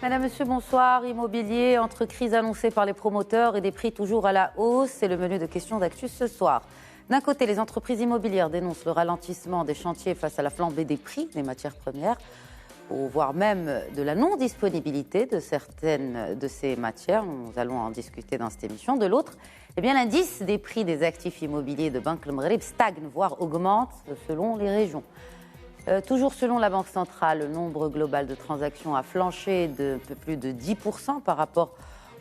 Madame, Monsieur, bonsoir. Immobilier, entre crise annoncée par les promoteurs et des prix toujours à la hausse, c'est le menu de questions d'actu ce soir. D'un côté, les entreprises immobilières dénoncent le ralentissement des chantiers face à la flambée des prix des matières premières, voire même de la non-disponibilité de certaines de ces matières. Nous allons en discuter dans cette émission. De l'autre, l'indice des prix des actifs immobiliers de Banque El Maghreb stagne, voire augmente selon les régions. Toujours selon la Banque centrale, le nombre global de transactions a flanché de un peu plus de 10% par rapport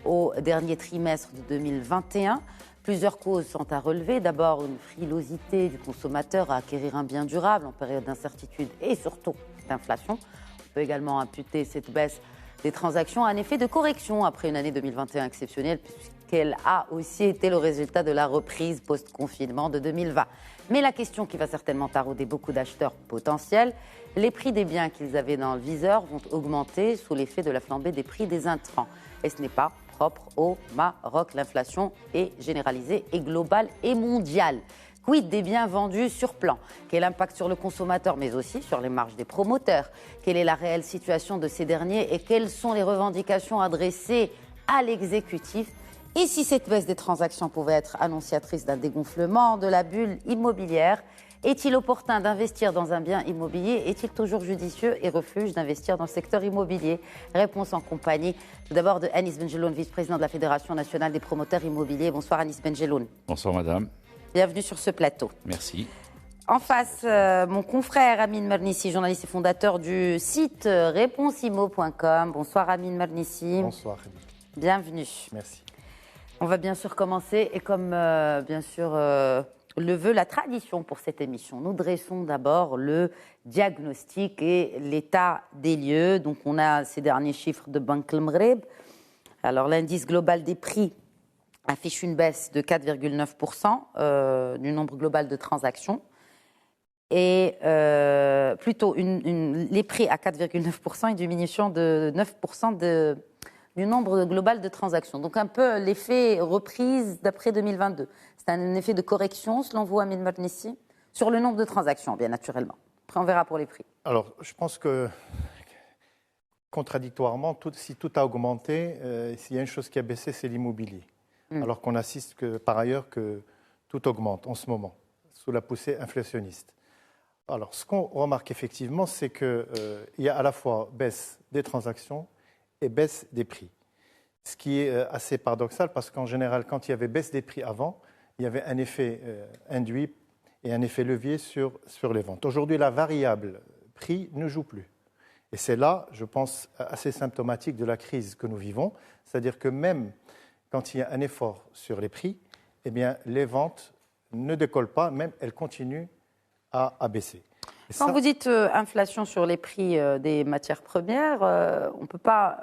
au dernier trimestre de 2021. Plusieurs causes sont à relever. D'abord, une frilosité du consommateur à acquérir un bien durable en période d'incertitude et surtout d'inflation. On peut également imputer cette baisse des transactions à un effet de correction après une année 2021 exceptionnelle, puisqu'elle a aussi été le résultat de la reprise post-confinement de 2020. Mais la question qui va certainement tarauder beaucoup d'acheteurs potentiels, les prix des biens qu'ils avaient dans le viseur vont augmenter sous l'effet de la flambée des prix des intrants. Et ce n'est pas propre au Maroc. L'inflation est généralisée et globale et mondiale. Quid des biens vendus sur plan? Quel impact sur le consommateur, mais aussi sur les marges des promoteurs? Quelle est la réelle situation de ces derniers et quelles sont les revendications adressées à l'exécutif? Et si cette baisse des transactions pouvait être annonciatrice d'un dégonflement de la bulle immobilière, est-il opportun d'investir dans un bien immobilier? Est-il toujours judicieux et refuge d'investir dans le secteur immobilier? Réponse en compagnie tout d'abord de Anis Benjeloun, vice-président de la Fédération nationale des promoteurs immobiliers. Bonsoir Anis Benjeloun. Bonsoir madame. Bienvenue sur ce plateau. Merci. En face, mon confrère Amin Mernissi, journaliste et fondateur du site réponsimo.com. Bonsoir Amin Mernissi. Bonsoir. Bienvenue. Merci. On va bien sûr commencer et comme bien sûr le veut la tradition pour cette émission, nous dressons d'abord le diagnostic et l'état des lieux. Donc on a ces derniers chiffres de Banque El Maghreb. Alors l'indice global des prix affiche une baisse de 4,9% du nombre global de transactions. Et plutôt les prix à 4,9% et diminution de 9% du nombre global de transactions. Donc un peu l'effet reprise d'après 2022. C'est un effet de correction, selon vous, Amin Mernissi, sur le nombre de transactions, bien naturellement. Après, on verra pour les prix. Alors, je pense que, contradictoirement, si tout a augmenté, s'il y a une chose qui a baissé, c'est l'immobilier. Alors qu'on assiste par ailleurs que tout augmente en ce moment, sous la poussée inflationniste. Alors, ce qu'on remarque effectivement, c'est qu'il y a à la fois baisse des transactions et baisse des prix. Ce qui est assez paradoxal parce qu'en général, quand il y avait baisse des prix avant, il y avait un effet induit et un effet levier sur les ventes. Aujourd'hui, la variable prix ne joue plus. Et c'est là, je pense, assez symptomatique de la crise que nous vivons. C'est-à-dire que même quand il y a un effort sur les prix, eh bien, les ventes ne décollent pas, même elles continuent à baisser. Quand vous dites inflation sur les prix des matières premières,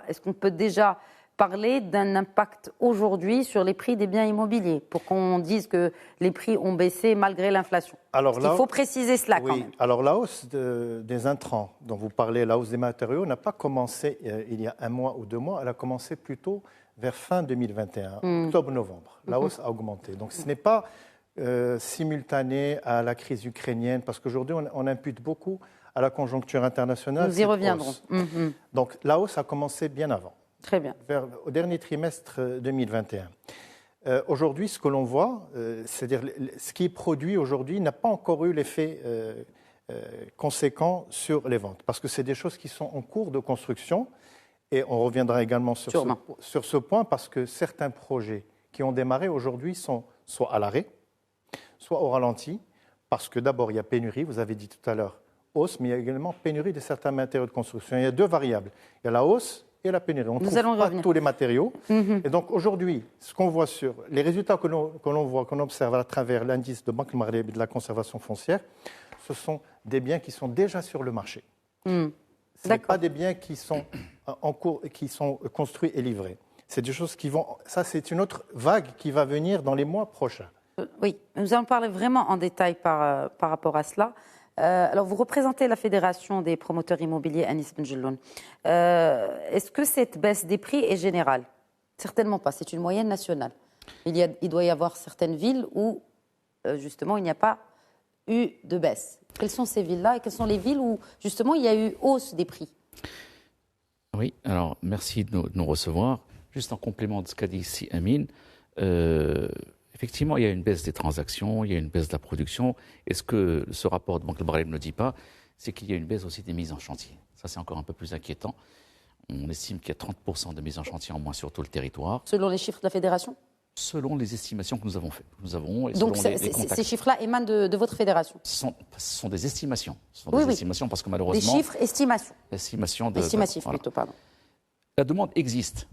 est-ce qu'on peut déjà parler d'un impact aujourd'hui sur les prix des biens immobiliers pour qu'on dise que les prix ont baissé malgré l'inflation? Il faut préciser cela quand même. Alors la hausse des intrants dont vous parlez, la hausse des matériaux n'a pas commencé il y a 1 mois ou 2 mois, elle a commencé plutôt vers fin 2021, octobre-novembre. La hausse a augmenté. Donc ce n'est pas simultané à la crise ukrainienne, parce qu'aujourd'hui, on impute beaucoup à la conjoncture internationale. Nous y reviendrons. Donc, la hausse a commencé bien avant. Très bien. Au dernier trimestre 2021. Aujourd'hui, ce que l'on voit, c'est-à-dire ce qui est produit aujourd'hui n'a pas encore eu l'effet conséquent sur les ventes, parce que c'est des choses qui sont en cours de construction, et on reviendra également sur ce point, parce que certains projets qui ont démarré aujourd'hui sont soit à l'arrêt, soit au ralenti, parce que d'abord, il y a pénurie, vous avez dit tout à l'heure, hausse, mais il y a également pénurie de certains matériaux de construction. Il y a 2 variables, il y a la hausse et la pénurie. On ne trouve pas tous les matériaux. Et donc aujourd'hui, ce qu'on voit sur les résultats que l'on voit, qu'on observe à travers l'indice de Banque El Maghreb et de la conservation foncière, ce sont des biens qui sont déjà sur le marché. Ce n'est pas des biens qui sont en cours, qui sont construits et livrés. C'est des choses qui vont... Ça, c'est une autre vague qui va venir dans les mois prochains. Oui, nous allons parler vraiment en détail par rapport à cela. Alors, vous représentez la Fédération des promoteurs immobiliers, Anis Benjeloun. Est-ce que cette baisse des prix est générale? Certainement pas, c'est une moyenne nationale. Il doit y avoir certaines villes où, justement, il n'y a pas eu de baisse. Quelles sont ces villes-là et quelles sont les villes où, justement, il y a eu hausse des prix? Oui, alors merci de nous recevoir. Juste en complément de ce qu'a dit ici Amine, effectivement, il y a une baisse des transactions, il y a une baisse de la production. Et ce que ce rapport de Banque de Brahim ne dit pas, c'est qu'il y a une baisse aussi des mises en chantier. Ça, c'est encore un peu plus inquiétant. On estime qu'il y a 30% de mises en chantier en moins sur tout le territoire. Selon les chiffres de la Fédération? Selon les estimations que nous avons faites. Donc ces chiffres-là émanent de votre fédération? Ce sont des estimations. Ce sont des estimations parce que malheureusement... Des chiffres, estimations. Estimatifs plutôt, pardon. La demande existe.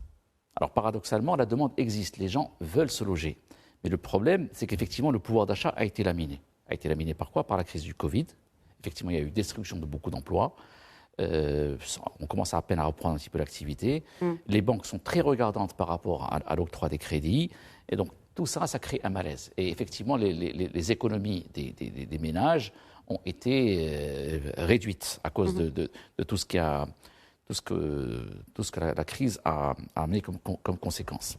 Alors paradoxalement, la demande existe. Les gens veulent se loger. Mais le problème, c'est qu'effectivement, le pouvoir d'achat a été laminé. A été laminé par quoi? Par la crise du Covid. Effectivement, il y a eu destruction de beaucoup d'emplois. On commence à peine à reprendre un petit peu l'activité. Les banques sont très regardantes par rapport à l'octroi des crédits. Et donc, tout ça, ça crée un malaise. Et effectivement, les économies des ménages ont été réduites à cause de tout ce que la crise a amené comme conséquence.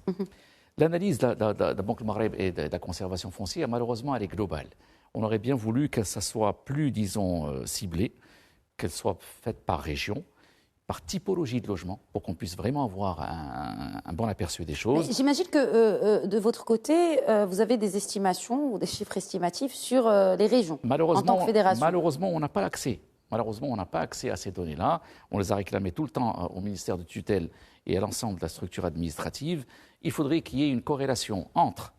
L'analyse de la Banque du Maghreb et de la conservation foncière, malheureusement, elle est globale. On aurait bien voulu que ça soit plus, disons, ciblé, qu'elle soit faite par région, par typologie de logement, pour qu'on puisse vraiment avoir un bon aperçu des choses. J'imagine que de votre côté, vous avez des estimations ou des chiffres estimatifs sur les régions en tant que fédération. Malheureusement, on n'a pas accès. Malheureusement, on n'a pas accès à ces données-là. On les a réclamées tout le temps au ministère de tutelle et à l'ensemble de la structure administrative. Il faudrait qu'il y ait une corrélation entre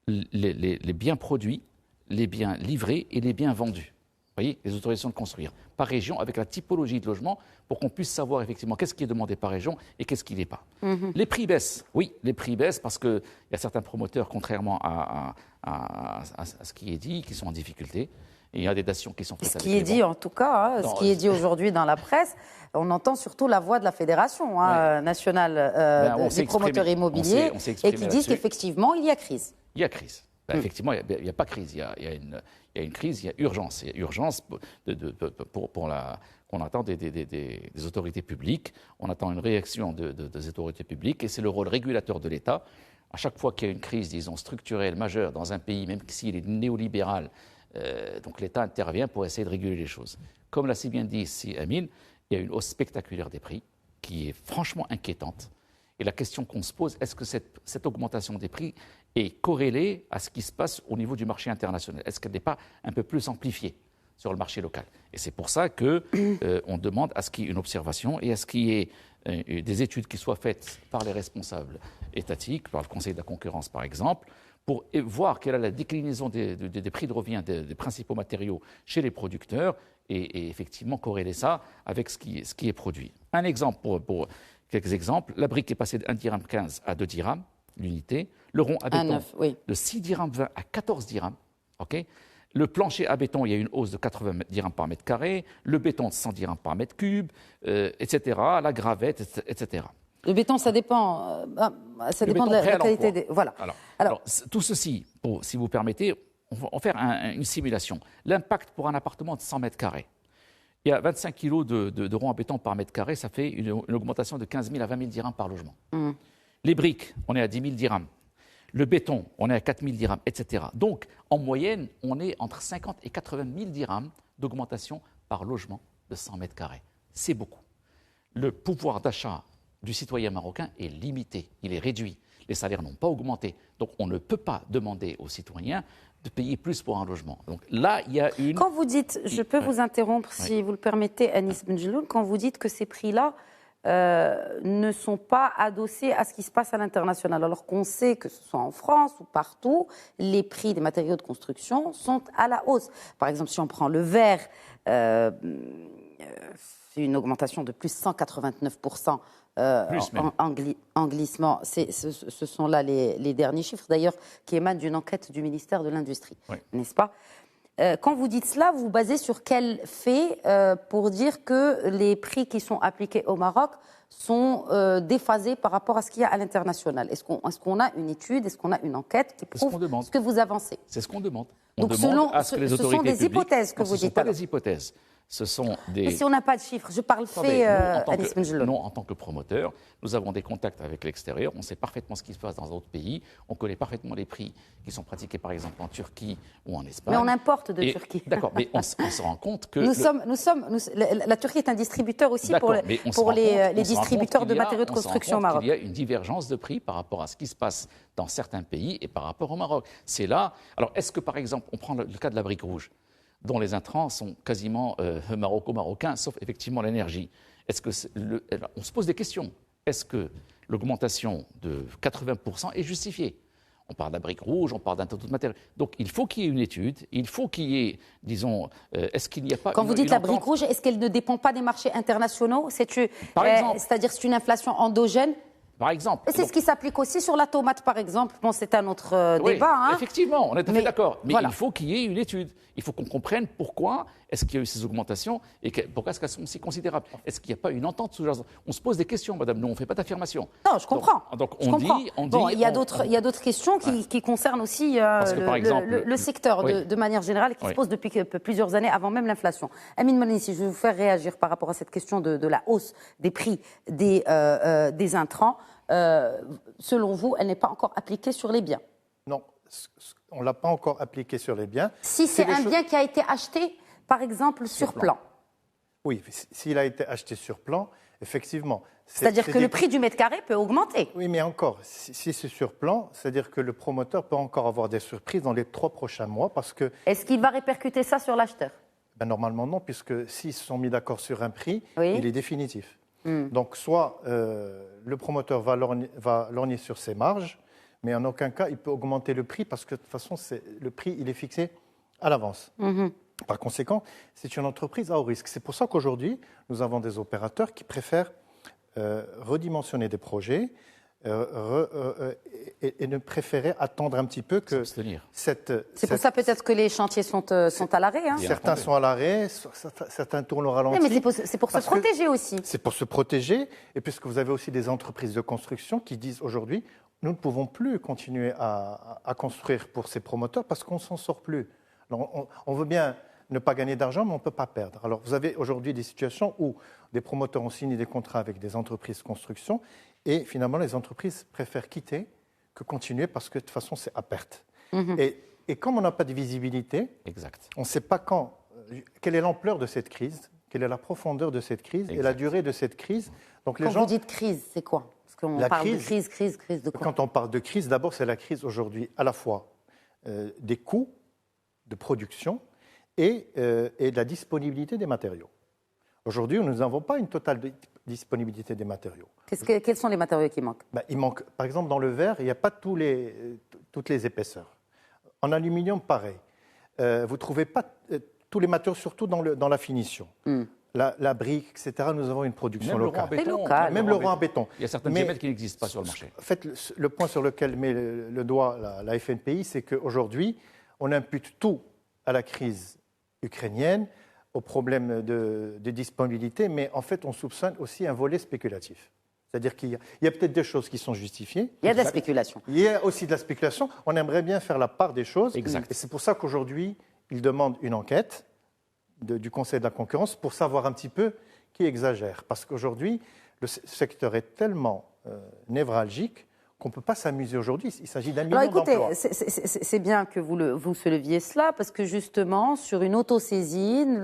les biens produits, les biens livrés et les biens vendus. Vous voyez, les autorisations de construire par région avec la typologie de logement pour qu'on puisse savoir effectivement qu'est-ce qui est demandé par région et qu'est-ce qui n'est pas. Les prix baissent. Oui, les prix baissent parce qu'il y a certains promoteurs, contrairement à ce qui est dit, qui sont en difficulté. Et il y a des dations qui sont faites. Ce qui est dit, en tout cas, ce qui est dit aujourd'hui dans la presse, on entend surtout la voix de la Fédération nationale des promoteurs immobiliers et qui disent qu'effectivement, il y a crise. Il y a crise. Ben, effectivement, il n'y a pas crise. Il y a une crise, il y a urgence. Il y a urgence qu'on attend des autorités publiques. On attend une réaction des autorités publiques et c'est le rôle régulateur de l'État. À chaque fois qu'il y a une crise, disons, structurelle majeure dans un pays, même s'il est néolibéral, donc l'État intervient pour essayer de réguler les choses. Comme l'a si bien dit ici Amine, il y a une hausse spectaculaire des prix qui est franchement inquiétante. Et la question qu'on se pose, est-ce que cette augmentation des prix est corrélée à ce qui se passe au niveau du marché international? Est-ce qu'elle n'est pas un peu plus amplifiée sur le marché local? Et c'est pour ça qu'on demande à ce qu'il y ait une observation et à ce qu'il y ait des études qui soient faites par les responsables étatiques, par le Conseil de la concurrence par exemple, pour voir quelle est la déclinaison des prix de revient des principaux matériaux chez les producteurs et effectivement corréler ça avec ce qui est produit. Un exemple pour quelques exemples, la brique est passée de 1,15 dirham à 2 dirhams l'unité, le rond à béton de 6 dirhams 20 à 14 dirhams, okay. Le plancher à béton, il y a une hausse de 80 dirhams par mètre carré, le béton de 100 dirhams par mètre cube, etc., la gravette, etc. Le béton, ça dépend, de la qualité des... Voilà. Alors, tout ceci, si vous permettez, on va faire une simulation. L'impact pour un appartement de 100 mètres carrés. Il y a 25 kilos de rond en béton par mètre carré, ça fait une augmentation de 15 000 à 20 000 dirhams par logement. Les briques, on est à 10 000 dirhams. Le béton, on est à 4 000 dirhams, etc. Donc, en moyenne, on est entre 50 et 80 000 dirhams d'augmentation par logement de 100 mètres carrés. C'est beaucoup. Le pouvoir d'achat du citoyen marocain est limité, il est réduit. Les salaires n'ont pas augmenté. Donc, on ne peut pas demander aux citoyens de payer plus pour un logement. Donc là, il y a une... Quand vous dites, je peux vous interrompre si vous le permettez, Anis Benjeloul, quand vous dites que ces prix-là ne sont pas adossés à ce qui se passe à l'international, alors qu'on sait que ce soit en France ou partout, les prix des matériaux de construction sont à la hausse. Par exemple, si on prend le verre, c'est une augmentation de plus 189%. En glissement. Ce sont là les derniers chiffres, d'ailleurs, qui émanent d'une enquête du ministère de l'Industrie, n'est-ce pas? Quand vous dites cela, vous vous basez sur quel fait pour dire que les prix qui sont appliqués au Maroc sont déphasés par rapport à ce qu'il y a à l'international? Est-ce qu'on a une étude, est-ce qu'on a une enquête qui prouve ce que vous avancez? C'est ce qu'on demande. Donc ce sont des hypothèses que vous dites. Ce ne sont pas des hypothèses. Ce sont des... Mais si on n'a pas de chiffres, je parle Attendez, fait, nous, Anis Benjelloun. en tant que promoteur, nous avons des contacts avec l'extérieur, on sait parfaitement ce qui se passe dans d'autres pays, on connaît parfaitement les prix qui sont pratiqués par exemple en Turquie ou en Espagne. Mais on importe de Turquie. D'accord, mais on se rend compte que... La Turquie est un distributeur aussi pour les distributeurs de matériaux de construction au Maroc. Il y a une divergence de prix par rapport à ce qui se passe dans certains pays et par rapport au Maroc. C'est là... Alors, est-ce que par exemple, on prend le cas de la brique rouge, dont les intrants sont quasiment marocains, sauf effectivement l'énergie. On se pose des questions. Est-ce que l'augmentation de 80% est justifiée? On parle de la brique rouge, on parle d'un tas d'autres matériaux. Donc il faut qu'il y ait une étude, il faut qu'il y ait, disons, est-ce qu'il n'y a pas... Quand vous dites la brique rouge, est-ce qu'elle ne dépend pas des marchés internationaux? C'est-à-dire c'est une inflation endogène? Par exemple. C'est ce qui s'applique aussi sur la tomate, par exemple. Bon, c'est un autre débat. Hein. Effectivement, on est tout à fait d'accord. Mais voilà. Il faut qu'il y ait une étude. Il faut qu'on comprenne pourquoi est-ce qu'il y a eu ces augmentations et pourquoi est-ce qu'elles sont si considérables. Est-ce qu'il n'y a pas une entente sous-jacente? On se pose des questions, madame. Nous, on ne fait pas d'affirmation. Non, je comprends. Donc on dit... Bon, il y a d'autres questions qui concernent aussi le secteur de manière générale, qui se posent depuis plusieurs années, avant même l'inflation. Amine Marnissi, je vais vous faire réagir par rapport à cette question de la hausse des prix des intrants. Selon vous, elle n'est pas encore appliquée sur les biens? Non, on ne l'a pas encore appliquée sur les biens. Si c'est un bien qui a été acheté, par exemple, sur plan. Oui, s'il a été acheté sur plan, effectivement. C'est-à-dire que le prix du mètre carré peut augmenter. Oui, mais encore, si c'est sur plan, c'est-à-dire que le promoteur peut encore avoir des surprises dans les 3 prochains mois parce que... Est-ce qu'il va répercuter ça sur l'acheteur? Normalement non, puisque s'ils se sont mis d'accord sur un prix, il est définitif. Donc, soit le promoteur va lorgner sur ses marges, mais en aucun cas, il peut augmenter le prix parce que de toute façon, le prix, il est fixé à l'avance. Par conséquent, c'est une entreprise à haut risque. C'est pour ça qu'aujourd'hui, nous avons des opérateurs qui préfèrent redimensionner des projets et ne préférer attendre un petit peu que C'est pour ça peut-être que les chantiers sont à l'arrêt. Hein. Certains sont à l'arrêt, certains tournent au ralenti. Mais c'est pour se protéger aussi. C'est pour se protéger, et puisque vous avez aussi des entreprises de construction qui disent aujourd'hui, nous ne pouvons plus continuer à construire pour ces promoteurs parce qu'on ne s'en sort plus. Alors, on veut bien ne pas gagner d'argent, mais on ne peut pas perdre. Alors vous avez aujourd'hui des situations où des promoteurs ont signé des contrats avec des entreprises de construction, et finalement les entreprises préfèrent quitter que continuer parce que de toute façon c'est à perte. Et comme on n'a pas de visibilité, on ne sait pas quelle est l'ampleur de cette crise, quelle est la profondeur de cette crise et la durée de cette crise. Donc, quand vous dites crise, c'est quoi? Parce qu'on parle de crise de quoi? Quand on parle de crise, d'abord c'est la crise aujourd'hui à la fois des coûts de production et de la disponibilité des matériaux. Aujourd'hui, nous n'avons pas une totale disponibilité des matériaux. Quels sont les matériaux qui manquent? Il manque, par exemple, dans le verre, il n'y a pas toutes les épaisseurs. En aluminium, pareil. Vous ne trouvez pas tous les matériaux, surtout dans la finition. La brique, etc., nous avons une production locale. Même le rang en béton. Il y a certains diamètres qui n'existent pas sur le marché. En fait, le point sur lequel met le doigt la FNPI, c'est qu'aujourd'hui, on impute tout à la crise ukrainienne, au problème de disponibilité, mais en fait, on soupçonne aussi un volet spéculatif. C'est-à-dire qu'il y a peut-être des choses qui sont justifiées. Il y a de la spéculation. Il y a aussi de la spéculation. On aimerait bien faire la part des choses. Exact. Et c'est pour ça qu'aujourd'hui, ils demandent une enquête du Conseil de la concurrence pour savoir un petit peu qui exagère. Parce qu'aujourd'hui, le secteur est tellement névralgique qu'on ne peut pas s'amuser aujourd'hui. Il s'agit d'un million d'emplois. Alors écoutez, c'est bien que vous souleviez cela, parce que justement, sur une autosaisine,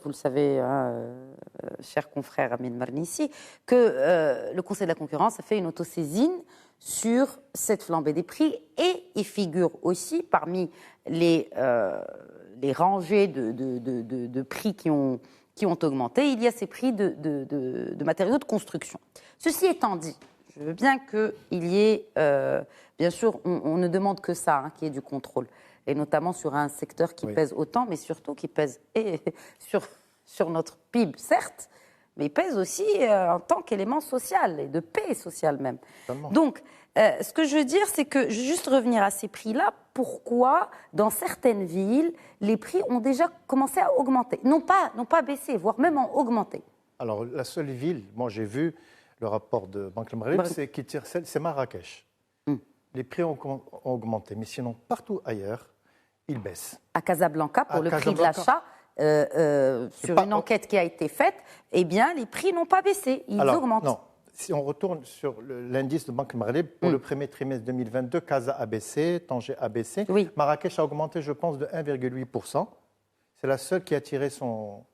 vous le savez, cher confrère Amine Marnissi, que le Conseil de la concurrence a fait une autosaisine sur cette flambée des prix, et il figure aussi parmi les rangées de prix qui ont augmenté, il y a ces prix de matériaux de construction. Ceci étant dit, je veux bien qu'il y ait, bien sûr, on ne demande que ça, qu'il y ait du contrôle, et notamment sur un secteur qui pèse autant, mais surtout qui pèse sur notre PIB, certes, mais il pèse aussi en tant qu'élément social, et de paix sociale même. Totalement. Donc, ce que je veux dire, c'est que, je vais juste revenir à ces prix-là, pourquoi, dans certaines villes, les prix ont déjà commencé à augmenter, non pas baisser, voire même en augmenter. Alors, la seule ville, moi j'ai vu le rapport de Banque El Maghreb, c'est Marrakech. Les prix ont augmenté, mais sinon, partout ailleurs, ils baissent. À Casablanca, pour le prix de l'achat, sur une enquête qui a été faite, eh bien, les prix n'ont pas baissé, ils augmentent. Non. Si on retourne sur l'indice de Banque Maghreb, pour le premier trimestre 2022, Casa a baissé, Tanger a baissé. Oui. Marrakech a augmenté, je pense, de 1,8%. C'est la seule qui a tiré son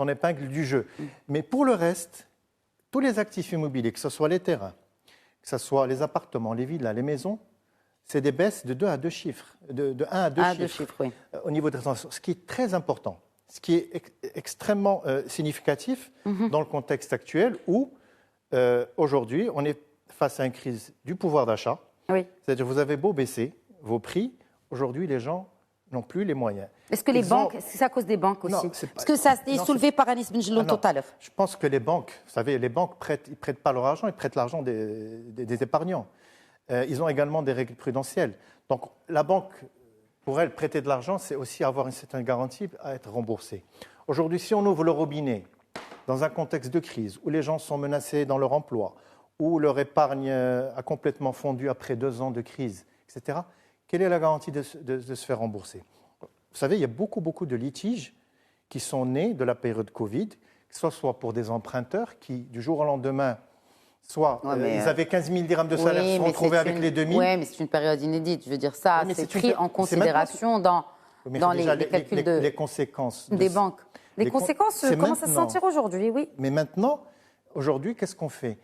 épingle du jeu. Mais pour le reste, tous les actifs immobiliers, que ce soit les terrains, que ce soit les appartements, les villas, les maisons, c'est des baisses de 2 à 2 chiffres, de 1 à 2 chiffres, oui. Au niveau des transactions, ce qui est très important, ce qui est extrêmement significatif dans le contexte actuel où aujourd'hui on est face à une crise du pouvoir d'achat. Oui. C'est-à-dire vous avez beau baisser vos prix, aujourd'hui les gens n'ont plus les moyens. Est-ce que les banques, c'est à cause des banques aussi? Non, parce que ça est soulevé par Anis Benjeloun tout à l'heure. Je pense que les banques, vous savez, les banques ils prêtent pas leur argent, ils prêtent l'argent des épargnants. Ils ont également des règles prudentielles. Donc la banque, pour elle, prêter de l'argent, c'est aussi avoir une certaine garantie à être remboursé. Aujourd'hui, si on ouvre le robinet dans un contexte de crise où les gens sont menacés dans leur emploi, où leur épargne a complètement fondu après 2 ans de crise, etc., quelle est la garantie de se faire rembourser? Vous savez, il y a beaucoup de litiges qui sont nés de la période Covid, que ce soit pour des emprunteurs qui, du jour au lendemain, soit ils avaient 15 000 dirhams de salaire, se sont retrouvés avec les 2 000. Oui, mais c'est une période inédite. Je veux dire, ça, c'est pris en considération dans les calculs les conséquences des banques. Les conséquences commencent à se sentir aujourd'hui, oui. Mais maintenant, aujourd'hui, qu'est-ce qu'on fait?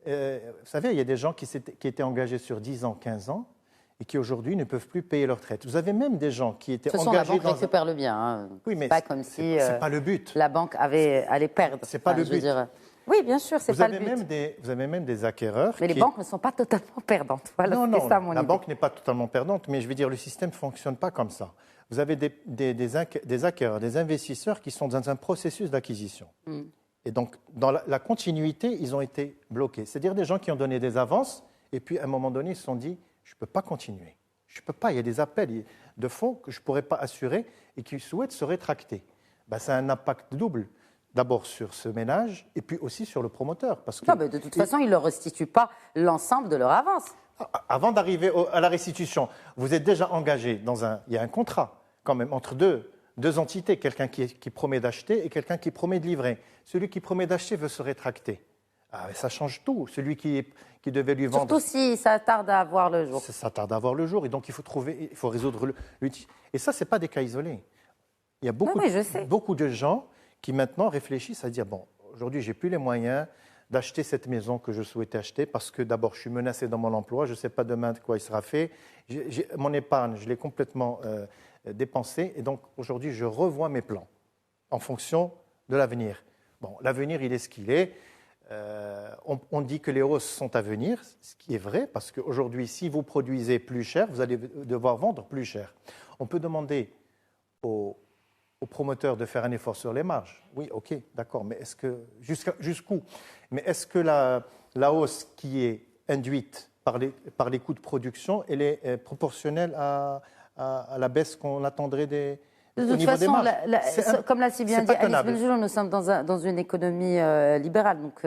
Vous savez, il y a des gens qui étaient engagés sur 10 ans, 15 ans, et qui aujourd'hui ne peuvent plus payer leur retraite. Vous avez même des gens qui étaient engagés... De toute façon, la banque récupère le bien. Hein. Oui, mais pas comme si c'est pas le but. La banque allait perdre. C'est pas le but. Oui, bien sûr, c'est pas le but. Vous avez même des acquéreurs... Mais les banques ne sont pas totalement perdantes. Voilà, non, la idée. banque n'est pas totalement perdante, mais je veux dire, le système ne fonctionne pas comme ça. Vous avez des acquéreurs, des investisseurs qui sont dans un processus d'acquisition. Et donc, dans la continuité, ils ont été bloqués. C'est-à-dire des gens qui ont donné des avances, et puis à un moment donné, ils se sont dit, je ne peux pas continuer. Je ne peux pas, il y a des appels de fonds que je ne pourrais pas assurer et qui souhaitent se rétracter. Ben, ça a un impact double. D'abord sur ce ménage et puis aussi sur le promoteur. Parce que de toute façon, ils ne leur restituent pas l'ensemble de leur avance. Avant d'arriver à la restitution, vous êtes déjà engagé il y a un contrat quand même entre deux entités, quelqu'un qui promet d'acheter et quelqu'un qui promet de livrer. Celui qui promet d'acheter veut se rétracter. Ça change tout. Celui qui devait lui vendre... Surtout si ça tarde à voir le jour. Ça tarde à voir le jour et donc il faut résoudre le... Et ça, ce n'est pas des cas isolés. Il y a beaucoup de gens qui maintenant réfléchissent à dire, bon, aujourd'hui, je n'ai plus les moyens d'acheter cette maison que je souhaitais acheter parce que d'abord, je suis menacé dans mon emploi, je ne sais pas demain de quoi il sera fait. Mon épargne, je l'ai complètement dépensée et donc aujourd'hui, je revois mes plans en fonction de l'avenir. Bon, l'avenir, il est ce qu'il est. On dit que les hausses sont à venir, ce qui est vrai, parce qu'aujourd'hui, si vous produisez plus cher, vous allez devoir vendre plus cher. On peut demander aux promoteurs de faire un effort sur les marges. Oui, ok, d'accord, mais est-ce que jusqu'où? Mais est-ce que la hausse qui est induite par les coûts de production, elle est proportionnelle à la baisse qu'on attendrait de toute façon, comme l'a si bien dit Anis Benjeloun, nous sommes dans une économie libérale. Donc,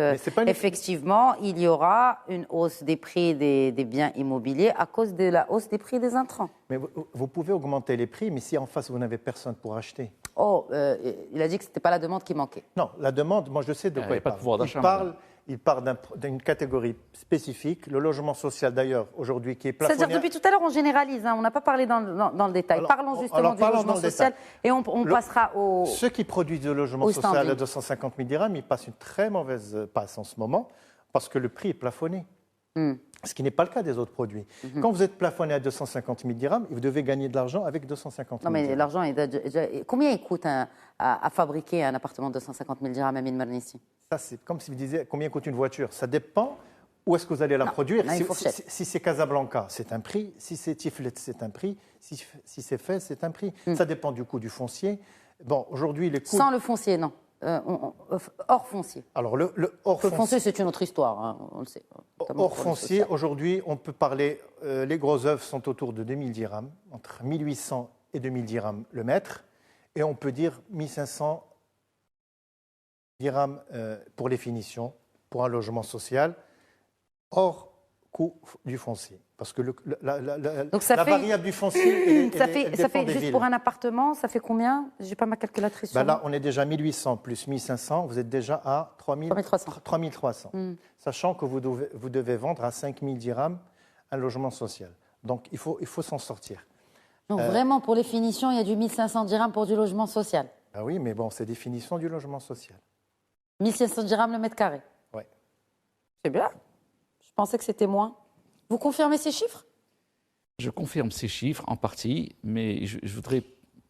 effectivement, il y aura une hausse des prix des biens immobiliers à cause de la hausse des prix des intrants. Mais vous pouvez augmenter les prix, mais si en face, vous n'avez personne pour acheter. Il a dit que ce n'était pas la demande qui manquait. Non, la demande, moi je sais de quoi il parle. Pas de pouvoir d'achat. Il parle d'une catégorie spécifique, le logement social d'ailleurs, aujourd'hui, qui est plafonné... C'est-à-dire depuis tout à l'heure, on généralise, on n'a pas parlé dans le détail. Parlons justement du logement social et on passera au... Ceux qui produisent du logement social à 250 000 dirhams, ils passent une très mauvaise passe en ce moment parce que le prix est plafonné. Ce qui n'est pas le cas des autres produits. Quand vous êtes plafonné à 250 000 dirhams, vous devez gagner de l'argent avec 250 000 dirhams. Non, mais l'argent, combien il coûte à fabriquer un appartement de 250 000 dirhams à Marnissi? Ça, c'est comme si vous disiez combien coûte une voiture. Ça dépend où est-ce que vous allez la produire. Si c'est Casablanca, c'est un prix. Si c'est Tiflet, c'est un prix. Si c'est Fès, c'est un prix. Ça dépend du coût du foncier. Bon, aujourd'hui, les coûts... Sans le foncier, non. Hors foncier. Alors, le foncier, c'est une autre histoire, hein, on le sait. Hors foncier, aujourd'hui, on peut parler, les gros œuvres sont autour de 2000 dirhams, entre 1800 et 2000 dirhams le mètre, et on peut dire 1500 dirhams pour les finitions, pour un logement social, hors coût du foncier. Parce que Donc ça la fait, variable du foncier, ça elle fait dépend des juste villes. pour un appartement, ça fait combien? J'ai pas ma calculatrice. Ben sur là, moi. on est déjà 1800 plus 1500, vous êtes déjà à 3300. 3300. Sachant que vous devez vendre à 5000 dirhams un logement social. Donc il faut s'en sortir. Donc vraiment, pour les finitions, il y a du 1500 dirhams pour du logement social. Ah oui, mais bon, c'est définition du logement social. 1500 dirhams le mètre carré. Oui. C'est bien. Je pensais que c'était moins. Vous confirmez ces chiffres? Je confirme ces chiffres en partie, mais je voudrais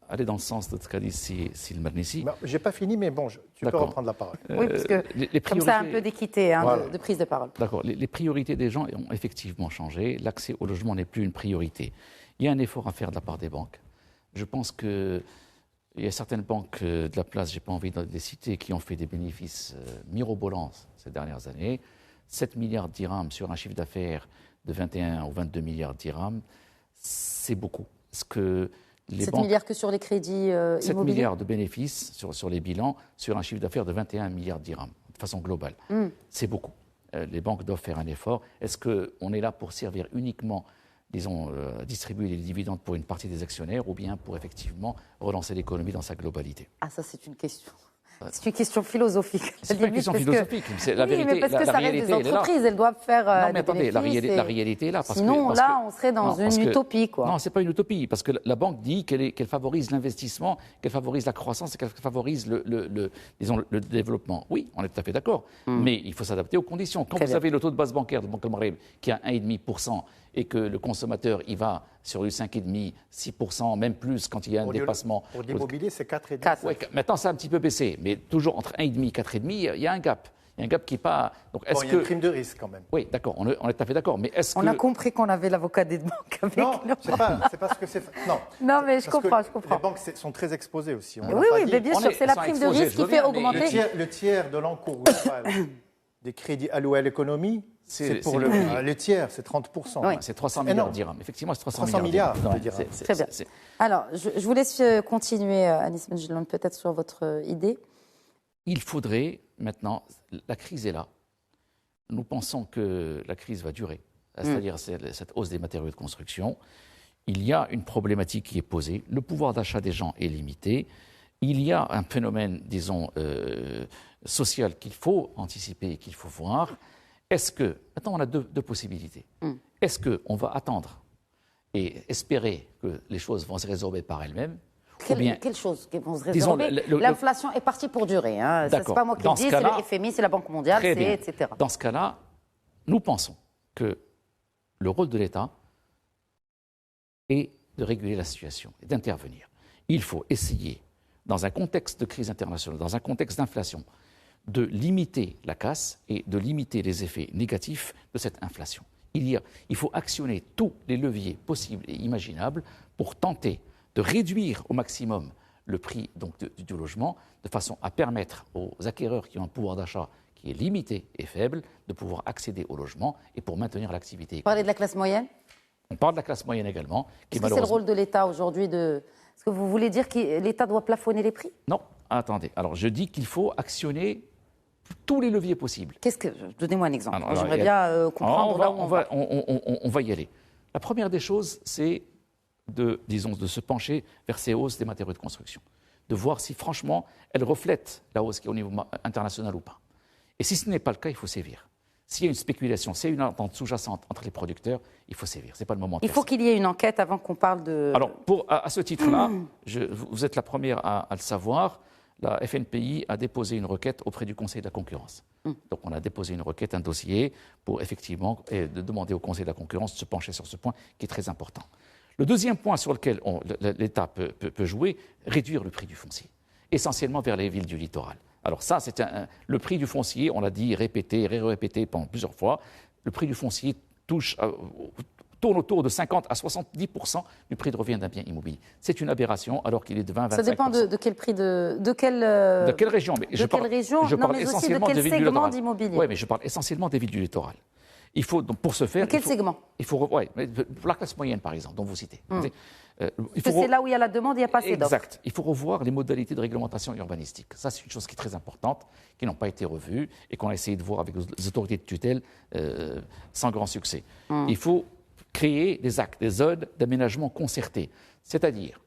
aller dans le sens de ce qu'a dit Sil Marnissi. Je n'ai pas fini, mais bon, tu peux reprendre la parole. Oui, parce que comme ça, un peu d'équité Voilà. de prise de parole. D'accord. Les priorités des gens ont effectivement changé. L'accès au logement n'est plus une priorité. Il y a un effort à faire de la part des banques. Je pense qu'il y a certaines banques de la place, je n'ai pas envie de les citer, qui ont fait des bénéfices mirobolants ces dernières années. 7 milliards de dirhams sur un chiffre d'affaires de 21 ou 22 milliards de dirhams, c'est beaucoup. Parce que les 7 banques, milliards que sur les crédits 7 immobiliers. milliards de bénéfices sur les bilans, sur un chiffre d'affaires de 21 milliards de dirhams, de façon globale. C'est beaucoup. Les banques doivent faire un effort. Est-ce qu'on est là pour servir uniquement, disons, distribuer les dividendes pour une partie des actionnaires ou bien pour effectivement relancer l'économie dans sa globalité? Ah, ça, c'est une question. C'est une question philosophique. C'est pas une question philosophique. C'est la vérité. Mais parce que la ça reste réalité, des elle est là. entreprises, elles doivent faire Non, mais des attendez, la bénéfices réalité est là. Sinon, là, on serait dans une utopie, quoi. Non, ce n'est pas une utopie, parce que la banque dit qu'elle favorise l'investissement, qu'elle favorise la croissance et qu'elle favorise le développement. Oui, on est tout à fait d'accord, mais il faut s'adapter aux conditions. Quand vous avez le taux de base bancaire de Banque Al Maghreb qui est à 1,5% et que le consommateur il va sur du 5,5%, 6%, même plus quand il y a un dépassement. Pour l'immobilier, c'est 4,5%. Ouais, maintenant, ça a un petit peu baissé, mais toujours entre 1,5 et 4,5, il y a un gap. Il y a un gap qui n'est pas. Donc, Bon, il y a une prime de risque quand même. Oui, d'accord, on est tout à fait d'accord. Mais est-ce On que. a compris qu'on avait l'avocat des banques avec Non, nous. c'est parce que c'est. Non. Non, mais je Parce que comprends. Les banques sont très exposées aussi. Oui, mais bien sûr, c'est la prime de risque qui fait augmenter. Le tiers de l'encours global des crédits alloués à l'économie, c'est pour le tiers, c'est 30%. Oui. C'est 300 milliards de dirhams. Effectivement, c'est 300 milliards de de dirhams. Très bien. Alors, je vous laisse continuer, Anis Benjelloun, peut-être sur votre idée. Il faudrait maintenant, la crise est là. Nous pensons que la crise va durer, c'est-à-dire cette hausse des matériaux de construction. Il y a une problématique qui est posée. Le pouvoir d'achat des gens est limité. Il y a un phénomène, disons, social qu'il faut anticiper et qu'il faut voir. Est-ce que, maintenant on a deux possibilités. Est-ce qu'on va attendre et espérer que les choses vont se résorber par elles-mêmes? Quelle chose qui vont se résorber? L'inflation est partie pour durer. Hein. Ça, c'est pas moi qui le dis, c'est le FMI, c'est la Banque mondiale, etc. Dans ce cas-là, nous pensons que le rôle de l'État est de réguler la situation et d'intervenir. Il faut essayer, dans un contexte de crise internationale, dans un contexte d'inflation, de limiter la casse et de limiter les effets négatifs de cette inflation. Il faut actionner tous les leviers possibles et imaginables pour tenter de réduire au maximum le prix donc, du logement, de façon à permettre aux acquéreurs qui ont un pouvoir d'achat qui est limité et faible de pouvoir accéder au logement et pour maintenir l'activité. Vous parlez de la classe moyenne? On parle de la classe moyenne également. Est-ce que c'est le rôle de l'État aujourd'hui de... Est-ce que vous voulez dire que l'État doit plafonner les prix? Non, attendez. Alors je dis qu'il faut actionner tous les leviers possibles. Donnez-moi un exemple. J'aimerais bien comprendre on va y aller. La première des choses, c'est de se pencher vers ces hausses des matériaux de construction, de voir si franchement elles reflètent la hausse qui est au niveau international ou pas. Et si ce n'est pas le cas, il faut sévir. S'il y a une spéculation, s'il y a une entente sous-jacente entre les producteurs, il faut sévir. Ce n'est pas le moment de Il faut qu'il y ait une enquête avant qu'on parle de... Alors, à ce titre-là, vous êtes la première à le savoir, la FNPI a déposé une requête auprès du Conseil de la concurrence. Donc on a déposé une requête, un dossier, pour effectivement de demander au Conseil de la concurrence de se pencher sur ce point qui est très important. Le deuxième point sur lequel l'État peut jouer, réduire le prix du foncier, essentiellement vers les villes du littoral. Alors ça, c'est le prix du foncier, on l'a dit, répété pendant plusieurs fois, le prix du foncier tourne autour de 50 à 70% du prix de revient d'un bien immobilier. C'est une aberration alors qu'il est de 20-25%. Ça dépend de quel prix, de quelle région. Je parle essentiellement de quel segment d'immobilier. Oui, mais je parle essentiellement des villes du littoral. Il faut, donc, pour ce faire... Quel segment? Pour la classe moyenne, par exemple, dont vous citez. C'est là où il y a la demande, il n'y a pas assez d'offres. Exact. Il faut revoir les modalités de réglementation urbanistique. Ça, c'est une chose qui est très importante, qui n'ont pas été revues et qu'on a essayé de voir avec les autorités de tutelle sans grand succès. Il faut créer des actes, des zones d'aménagement concertés. C'est-à-dire,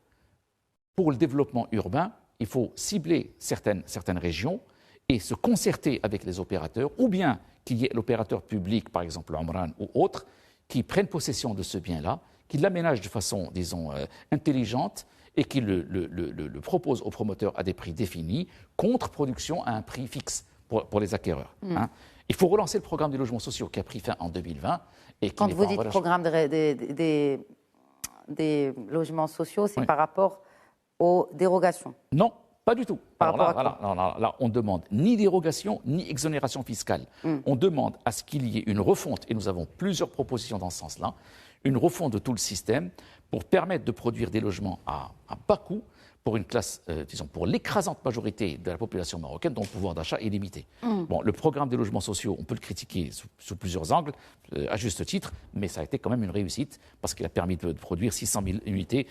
pour le développement urbain, il faut cibler certaines régions et se concerter avec les opérateurs, ou bien qu'il y ait l'opérateur public, par exemple Omran ou autre, qui prennent possession de ce bien-là, qui l'aménagent de façon, disons, intelligente et qui le propose aux promoteurs à des prix définis, contre production à un prix fixe pour les acquéreurs. Hein. Il faut relancer le programme des logements sociaux qui a pris fin en 2020. Et qui Quand vous dites programme des logements sociaux, c'est par rapport aux dérogations? Non, pas du tout. Par rapport là, on ne demande ni dérogation, ni exonération fiscale. On demande à ce qu'il y ait une refonte, et nous avons plusieurs propositions dans ce sens-là, une refonte de tout le système pour permettre de produire des logements à bas coût pour une classe, disons, pour l'écrasante majorité de la population marocaine dont le pouvoir d'achat est limité. Bon, le programme des logements sociaux, on peut le critiquer sous plusieurs angles, à juste titre, mais ça a été quand même une réussite parce qu'il a permis de produire 600 000 unités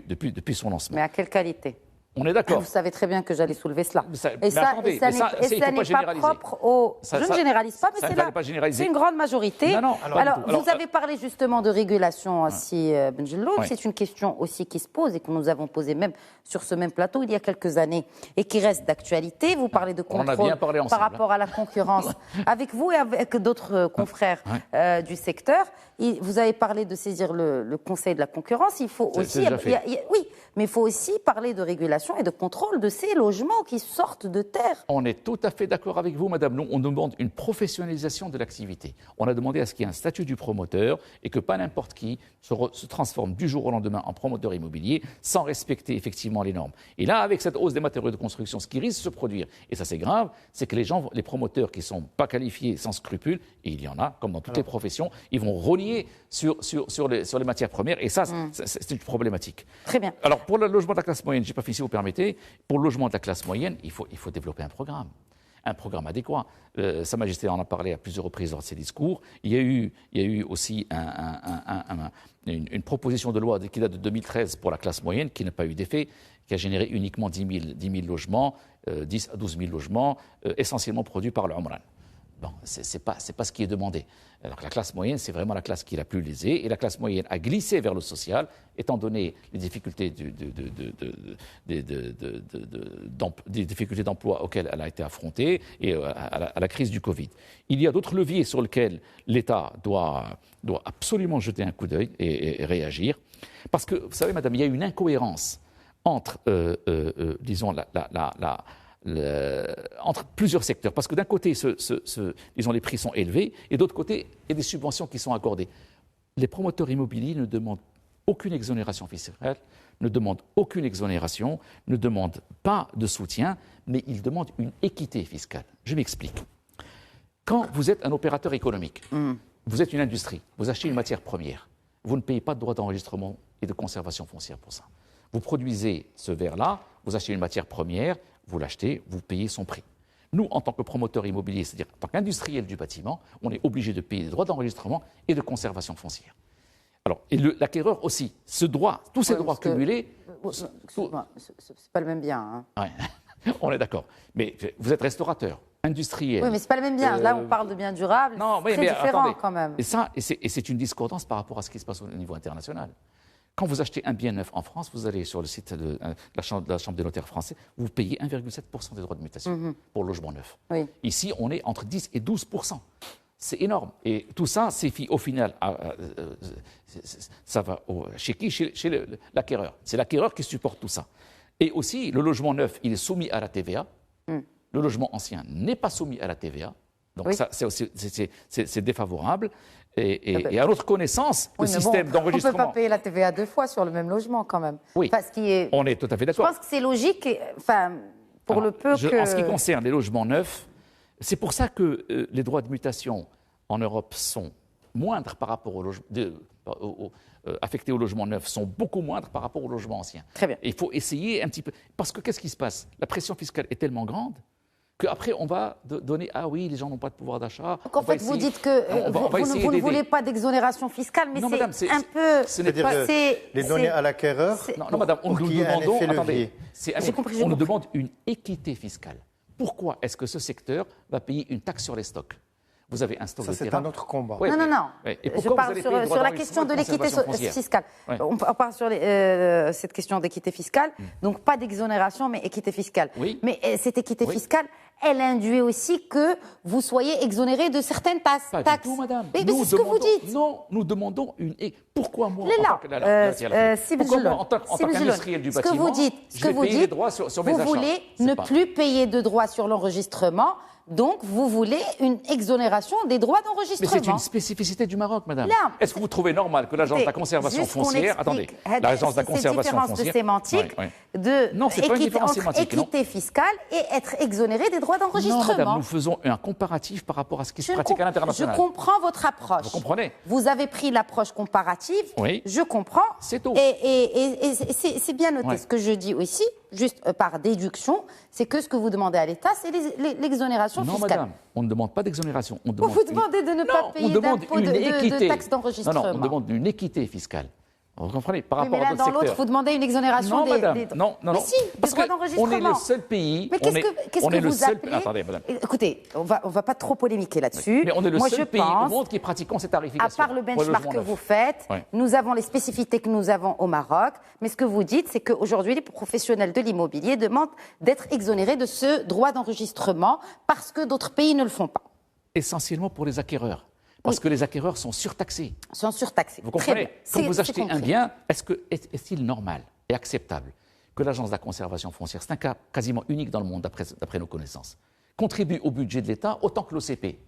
depuis son lancement. Mais à quelle qualité? On est d'accord. Vous savez très bien que j'allais soulever cela. Ça n'est pas propre aux... Je ne généralise pas, mais c'est une grande majorité. Alors, vous avez parlé justement de régulation aussi, Benjelloul. C'est une question aussi qui se pose et que nous avons posée même sur ce même plateau il y a quelques années et qui reste d'actualité. Vous parlez de contrôle par rapport à la concurrence. Avec vous et avec d'autres confrères du secteur, vous avez parlé de saisir le Conseil de la concurrence. Il faut aussi... Oui, mais il faut aussi parler de régulation et de contrôle de ces logements qui sortent de terre. On est tout à fait d'accord avec vous, madame. Nous, on demande une professionnalisation de l'activité. On a demandé à ce qu'il y ait un statut du promoteur et que pas n'importe qui se transforme du jour au lendemain en promoteur immobilier sans respecter effectivement les normes. Et là, avec cette hausse des matériaux de construction, ce qui risque de se produire, et ça c'est grave, c'est que les promoteurs qui ne sont pas qualifiés sans scrupules, et il y en a, comme dans toutes les professions, ils vont rogner sur les matières premières, et ça, c'est une problématique. Très bien. Alors, pour le logement de la classe moyenne, je n'ai pas fini, si vous permettez, pour le logement de la classe moyenne, il faut développer un programme adéquat. Sa Majesté en a parlé à plusieurs reprises dans ses discours. Il y a eu aussi une proposition de loi qui date de 2013 pour la classe moyenne, qui n'a pas eu d'effet, qui a généré uniquement 10 000 logements, 10 à 12 000 logements, essentiellement produits par le Omran. Bon, ce n'est pas ce qui est demandé. Alors la classe moyenne, c'est vraiment la classe qui est la plus lésée, et la classe moyenne a glissé vers le social, étant donné les difficultés des difficultés d'emploi auxquelles elle a été affrontée et à la crise du Covid. Il y a d'autres leviers sur lesquels l'État doit absolument jeter un coup d'œil et réagir, parce que, vous savez, madame, il y a une incohérence entre, disons, entre plusieurs secteurs. Parce que d'un côté, disons, les prix sont élevés, et d'autre côté, il y a des subventions qui sont accordées. Les promoteurs immobiliers ne demandent aucune exonération fiscale, ne demandent aucune exonération, ne demandent pas de soutien, mais ils demandent une équité fiscale. Je m'explique. Quand vous êtes un opérateur économique, vous êtes une industrie, vous achetez une matière première, vous ne payez pas de droits d'enregistrement et de conservation foncière pour ça. Vous produisez ce verre-là, vous achetez une matière première, vous l'achetez, vous payez son prix. Nous, en tant que promoteur immobilier, c'est-à-dire en tant qu'industriel du bâtiment, on est obligé de payer des droits d'enregistrement et de conservation foncière. Alors, et l'acquéreur aussi, tous ces droits cumulés... C'est pas le même bien. Hein. Ouais. On est d'accord. Mais vous êtes restaurateur, industriel... Oui, mais c'est pas le même bien. Là, on parle de biens durables, c'est très différent attendez, quand même. Et c'est une discordance par rapport à ce qui se passe au niveau international. Quand vous achetez un bien neuf en France, vous allez sur le site de la Chambre des notaires français, vous payez 1,7% des droits de mutation pour le logement neuf. Oui. Ici, on est entre 10 et 12%. C'est énorme. Et tout ça, c'est au final, ça va chez qui? Chez l'acquéreur. C'est l'acquéreur qui supporte tout ça. Et aussi, le logement neuf, il est soumis à la TVA. Le logement ancien n'est pas soumis à la TVA. Donc ça, c'est défavorable. Et à notre connaissance, le système d'enregistrement... On ne peut pas payer la TVA 2 fois sur le même logement quand même. Oui, on est tout à fait d'accord. Je pense que c'est logique, le peu que... En ce qui concerne les logements neufs, c'est pour ça que les droits de mutation en Europe sont moindres par rapport aux logements... affectés au logement neuf sont beaucoup moindres par rapport aux logements anciens. Très bien. Et il faut essayer un petit peu... Parce que qu'est-ce qui se passe? La pression fiscale est tellement grande qu'après on va donner ah oui, les gens n'ont pas de pouvoir d'achat. Donc en fait, vous dites que vous ne voulez pas d'exonération fiscale, mais c'est un peu. C'est-à-dire les donner à l'acquéreur. Non, madame, on nous demandons. Attendez, on nous demande une équité fiscale. Pourquoi est-ce que ce secteur va payer une taxe sur les stocks? Vous avez un stock de terrain. C'est un autre combat. Ouais, non. Et je parle sur la question de l'équité fiscale. Ouais. On parle sur cette question d'équité fiscale. Donc, pas d'exonération, mais équité fiscale. Oui. Mais cette équité fiscale, elle induit aussi que vous soyez exonéré de certaines taxes. Pas du tout, madame. Mais c'est ce que vous dites. Non, nous demandons une... Pourquoi moi, en tant qu'industriel du bâtiment, ce que vous dites, les droits sur mes achats? Vous voulez ne plus payer de droits sur l'enregistrement. Donc, vous voulez une exonération des droits d'enregistrement. Mais c'est une spécificité du Maroc, madame. Est-ce que vous trouvez normal que l'agence de la conservation foncière... Attendez, l'agence de la conservation foncière... C'est une différence de sémantique entre équité fiscale et être exonéré des droits d'enregistrement. Non, madame, nous faisons un comparatif par rapport à ce qui se pratique à l'international. Je comprends votre approche. Vous comprenez? Vous avez pris l'approche comparative. Oui. Je comprends. C'est tout. Et c'est bien noté. Ce que je dis aussi, juste par déduction, c'est que ce que vous demandez à l'État, c'est l'exonération fiscale. Non, madame, on ne demande pas d'exonération. Vous demandez de ne pas payer d'impôt de taxes d'enregistrement. Non, on demande une équité fiscale. Vous comprenez? Par rapport à d'autres secteurs. Dans l'autre, vous demandez une exonération Non. Mais si, des droits d'enregistrement. On est le seul pays... Mais qu'est-ce que vous appelez... Attendez, madame. Écoutez, on va pas trop polémiquer là-dessus. Mais on est le seul pays au monde qui pratiquons cette tarification. À part le benchmark que vous faites, nous avons les spécificités que nous avons au Maroc. Mais ce que vous dites, c'est qu'aujourd'hui, les professionnels de l'immobilier demandent d'être exonérés de ce droit d'enregistrement parce que d'autres pays ne le font pas. Essentiellement pour les acquéreurs. Parce que les acquéreurs sont surtaxés. Vous comprenez? Quand vous achetez un bien, est-il normal et acceptable que l'agence de la conservation foncière, c'est un cas quasiment unique dans le monde d'après nos connaissances, contribue au budget de l'État autant que l'OCP?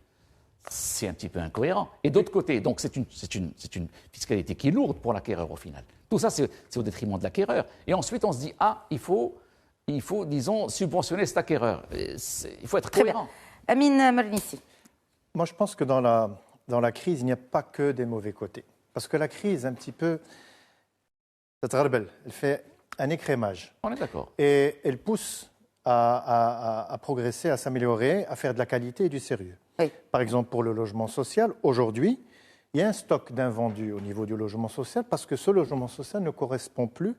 C'est un petit peu incohérent. Et d'autre côté, donc c'est une fiscalité qui est lourde pour l'acquéreur au final. Tout ça, c'est au détriment de l'acquéreur. Et ensuite, on se dit, il faut, disons, subventionner cet acquéreur. Il faut être cohérent. Amine Mernissi. Moi, je pense que dans la crise, il n'y a pas que des mauvais côtés. Parce que la crise, un petit peu, elle fait un écrémage. On est d'accord. Et elle pousse à progresser, à s'améliorer, à faire de la qualité et du sérieux. Oui. Par exemple, pour le logement social, aujourd'hui, il y a un stock d'invendus au niveau du logement social parce que ce logement social ne correspond plus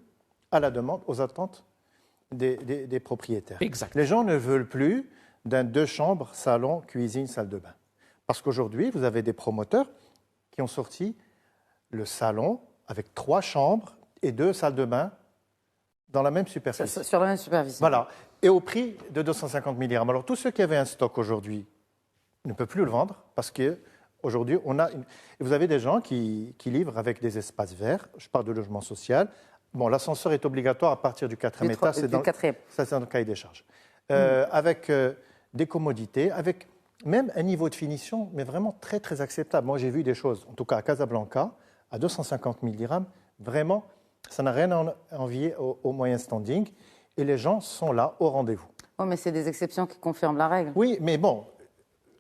à la demande, aux attentes des propriétaires. Exact. Les gens ne veulent plus d'un 2 chambres, salon, cuisine, salle de bain. Parce qu'aujourd'hui, vous avez des promoteurs qui ont sorti le salon avec 3 chambres et 2 salles de bain dans la même superficie. Sur la même superficie. Voilà. Et au prix de 250 000 dirhams. Alors, tous ceux qui avaient un stock aujourd'hui ne peuvent plus le vendre parce qu'aujourd'hui, vous avez des gens qui livrent avec des espaces verts. Je parle de logement social. Bon, l'ascenseur est obligatoire à partir du 4e étage. C'est dans le cahier des charges. Avec des commodités, avec même un niveau de finition, mais vraiment très, très acceptable. Moi, j'ai vu des choses, en tout cas à Casablanca, à 250 000 dirhams. Vraiment, ça n'a rien à envier au moyen standing. Et les gens sont là, au rendez-vous. Oh, mais c'est des exceptions qui confirment la règle. Oui, mais bon,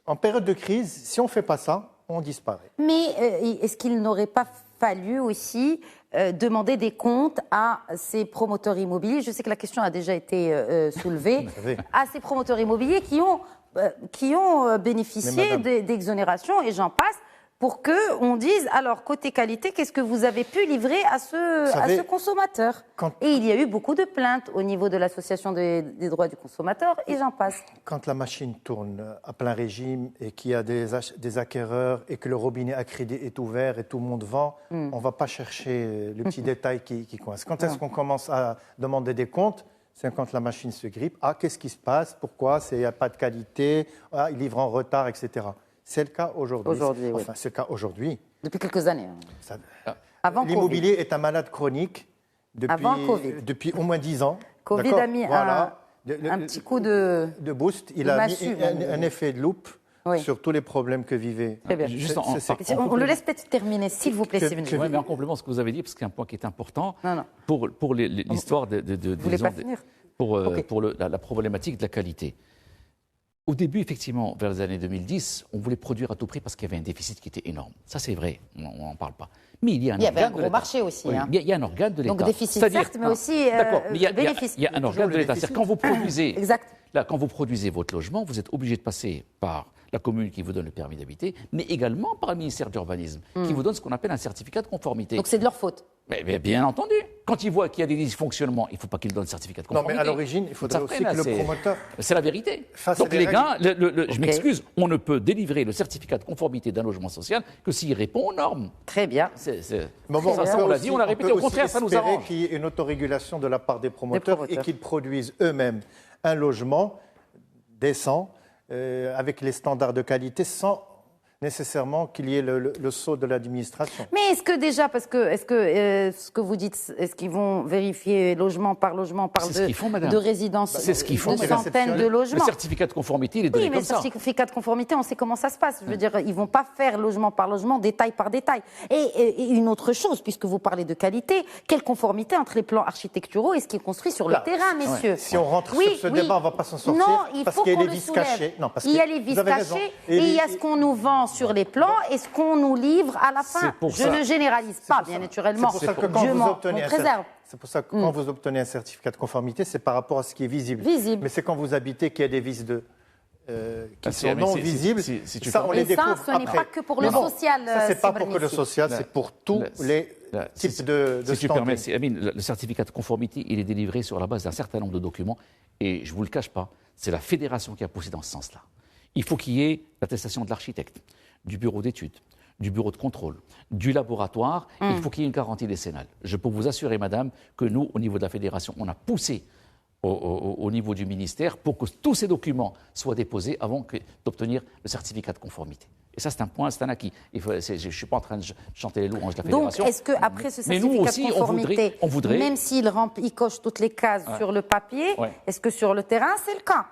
en période de crise, si on ne fait pas ça, on disparaît. Mais est-ce qu'il n'aurait pas fallu aussi demander des comptes à ces promoteurs immobiliers? Je sais que la question a déjà été soulevée. À ces promoteurs immobiliers qui ont bénéficié d'exonérations, et j'en passe, pour qu'on dise, alors, côté qualité, qu'est-ce que vous avez pu livrer à ce consommateur? Et il y a eu beaucoup de plaintes au niveau de l'association des droits du consommateur, et j'en passe. Quand la machine tourne à plein régime et qu'il y a des acquéreurs et que le robinet à crédit est ouvert et tout le monde vend, on ne va pas chercher le petit détail qui coince. Quand est-ce qu'on commence à demander des comptes? C'est quand la machine se grippe. Qu'est-ce qui se passe? Pourquoi? Il n'y a pas de qualité. Il livre en retard, etc. C'est le cas aujourd'hui. Enfin, c'est le cas aujourd'hui. Depuis quelques années. Avant l'immobilier est un malade chronique depuis au moins 10 ans. Covid a mis un petit coup de boost. Il a mis un effet de loupe sur tous les problèmes que vivait. Très bien. On le laisse peut-être terminer, s'il vous plaît, Steven. Oui, mais en complément, ce que vous avez dit, parce qu'il y a un point qui est important pour l'histoire pour la problématique de la qualité. Au début, effectivement, vers les années 2010, on voulait produire à tout prix parce qu'il y avait un déficit qui était énorme. Ça, c'est vrai, on n'en parle pas. Mais il y a un organe de l'État. Il y avait un gros marché aussi. Oui, il y a un organe de l'État. Donc déficit, certes, mais aussi bénéfice. Il y a un organe de l'État. C'est-à-dire quand vous produisez... Exact. Là, quand vous produisez votre logement, vous êtes obligé de passer par la commune qui vous donne le permis d'habiter, mais également par le ministère de l'Urbanisme, qui vous donne ce qu'on appelle un certificat de conformité. Donc c'est de leur faute. Mais bien entendu, quand ils voient qu'il y a des dysfonctionnements, il ne faut pas qu'ils donnent le certificat de Non, conformité. mais à l'origine, il faudrait aussi que le promoteur... C'est la vérité. Face Donc à les des gars, je m'excuse, on ne peut délivrer le certificat de conformité d'un logement social que s'il répond aux normes. Très bien. Mais bon, Ça, on l'a dit, on l'a répété. Au contraire, ça nous arrange. qu'il y ait une autorégulation de la part des promoteurs et qu'ils produisent eux-mêmes un logement décent, avec les standards de qualité, sans nécessairement qu'il y ait le sceau de l'administration. Mais est-ce que déjà, parce que ce que vous dites, est-ce qu'ils vont vérifier logement par de résidences, c'est ce qu'ils font, de centaines de logements? Le certificat de conformité, il est donné oui, mais comme le ça. certificat de conformité, on sait comment ça se passe. Je veux dire, ils ne vont pas faire logement par logement, détail par détail. Et une autre chose, puisque vous parlez de qualité, quelle conformité entre les plans architecturaux et ce qui est construit sur le terrain, messieurs? Si on rentre sur ce débat, on ne va pas s'en sortir. Non, il parce faut qu'il y a qu'on les le vices soulève. cachés. Non, parce il y a que les vices vous avez cachés raison. et il y a ce qu'on nous vend sur les plans et ce qu'on nous livre à la fin. Je ne généralise pas, bien naturellement. C'est pour ça que quand vous obtenez préserve. C'est pour ça que quand vous obtenez un certificat de conformité, c'est par rapport à ce qui est visible. Mais c'est quand vous habitez qu'il y a des vices qui sont non visibles. Ça, on les découvre après. Ça, ce n'est pas que pour le social. Ça, c'est pas pour que le social, c'est pour tous les types de si tu permets, Amine, le certificat de conformité, il est délivré sur la base d'un certain nombre de documents. Et je ne vous le cache pas, c'est la fédération qui a poussé dans ce sens-là. Il faut qu'il y ait l'attestation de l'architecte, du bureau d'études, du bureau de contrôle, du laboratoire. Il faut qu'il y ait une garantie décennale. Je peux vous assurer, madame, que nous, au niveau de la fédération, on a poussé au niveau du ministère pour que tous ces documents soient déposés avant d'obtenir le certificat de conformité. Et ça, c'est un point, c'est un acquis. Je ne suis pas en train de chanter les louanges de la fédération. Donc, est-ce qu'après ce certificat de conformité, on voudrait, même s'il coche toutes les cases sur le papier, est-ce que sur le terrain, c'est le cas?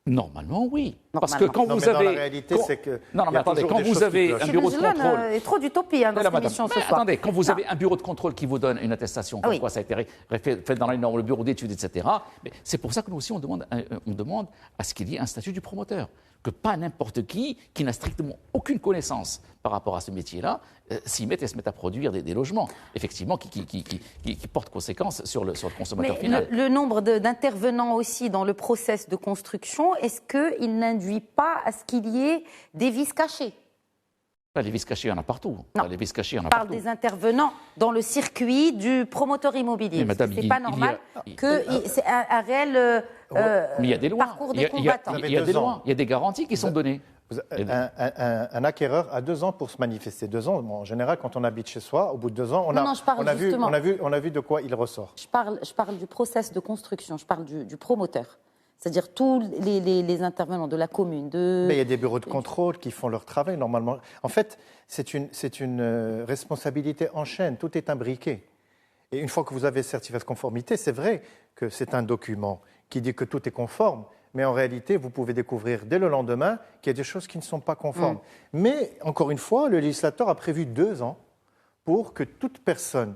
Normalement, oui. Normalement. Parce que quand vous avez... Dans la réalité, c'est que... Non, mais attendez, quand vous avez un bureau de contrôle... Il y a trop d'utopie dans cette émission ce soir. Attendez, quand vous avez un bureau de contrôle qui vous donne une attestation, comme quoi ça a été fait dans les normes, le bureau d'études, etc., c'est pour ça que nous aussi, on demande à ce qu'il y ait un statut du promoteur. Que pas n'importe qui n'a strictement aucune connaissance par rapport à ce métier-là, s'y mette et se mette à produire des logements, effectivement, qui portent conséquence sur le consommateur final. Le nombre d'intervenants aussi dans le process de construction, est-ce qu'il n'induit pas à ce qu'il y ait des vices cachés? Les vices cachés, il y en a partout. Les vices cachés, il y en a partout. On parle des intervenants dans le circuit du promoteur immobilier. Ce n'est pas normal que c'est un réel mais il y a des lois. Parcours des combattants. Il y a des lois, il y a des garanties qui sont données. Un acquéreur a 2 ans pour se manifester. 2 ans, en général, quand on habite chez soi, au bout de 2 ans, on a vu de quoi il ressort. Je parle du process de construction, je parle du promoteur. C'est-à-dire tous les intervenants de la commune. Mais il y a des bureaux de contrôle qui font leur travail normalement. En fait, c'est une responsabilité en chaîne, tout est imbriqué. Et une fois que vous avez le certificat de conformité, c'est vrai que c'est un document qui dit que tout est conforme, mais en réalité, vous pouvez découvrir dès le lendemain qu'il y a des choses qui ne sont pas conformes. Mais encore une fois, le législateur a prévu 2 ans pour que toute personne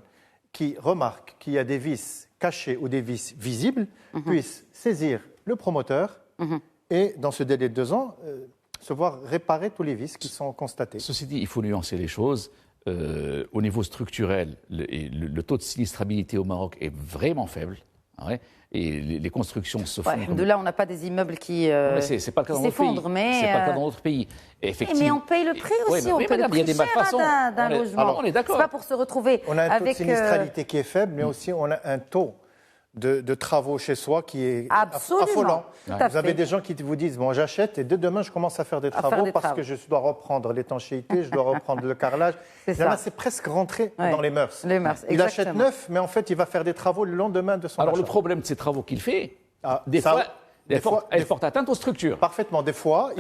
qui remarque qu'il y a des vices cachés ou des vices visibles puisse saisir le promoteur et, dans ce délai de 2 ans, se voir réparer tous les vices qui sont constatés. Ceci dit, il faut nuancer les choses. Au niveau structurel, le taux de sinistrabilité au Maroc est vraiment faible. Et les constructions se font... De là, on n'a pas des immeubles qui s'effondrent, mais... C'est pas le cas dans d'autres pays. Mais on paye le prix aussi, on paye le prix cher d'un logement. Alors, on est d'accord. C'est pas pour se retrouver on a un taux de sinistralité qui est faible, mais aussi on a un taux de travaux chez soi qui est affolant. Vous avez des gens qui vous disent, bon, j'achète et dès demain, je commence à faire des travaux parce que je dois reprendre l'étanchéité, je dois reprendre le carrelage. C'est presque rentré dans les mœurs. Il achète neuf, mais en fait, il va faire des travaux le lendemain de son achat. Alors, le problème de ces travaux qu'il fait, des fois... Elle porte atteinte aux structures. Parfaitement. Des fois,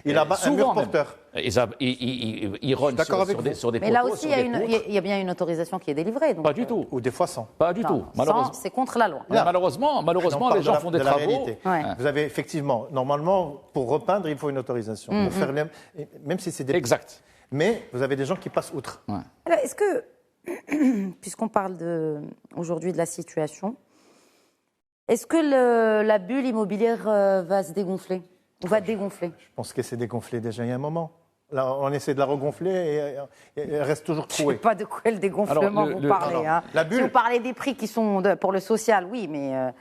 il abat un mur porteur. Il rogne sur des poteaux. Mais là aussi, il y a bien une autorisation qui est délivrée. Donc pas du tout. Ou des fois sans. Pas du tout. Malheureusement. C'est contre la loi. Malheureusement, les gens font des travaux. Vous avez effectivement, normalement, pour repeindre, il faut une autorisation. Pour faire même si c'est des... Exact. Mais vous avez des gens qui passent outre. Alors, est-ce que, puisqu'on parle aujourd'hui de la situation, est-ce que la bulle immobilière va se dégonfler ou va dégonfler? Je pense qu'elle s'est dégonflée déjà il y a un moment. Là, on essaie de la regonfler et elle reste toujours Je ne trouée. sais pas de quel dégonflement vous parlez. non, Hein. la bulle- Si vous parlez des prix qui sont pour le social, oui, mais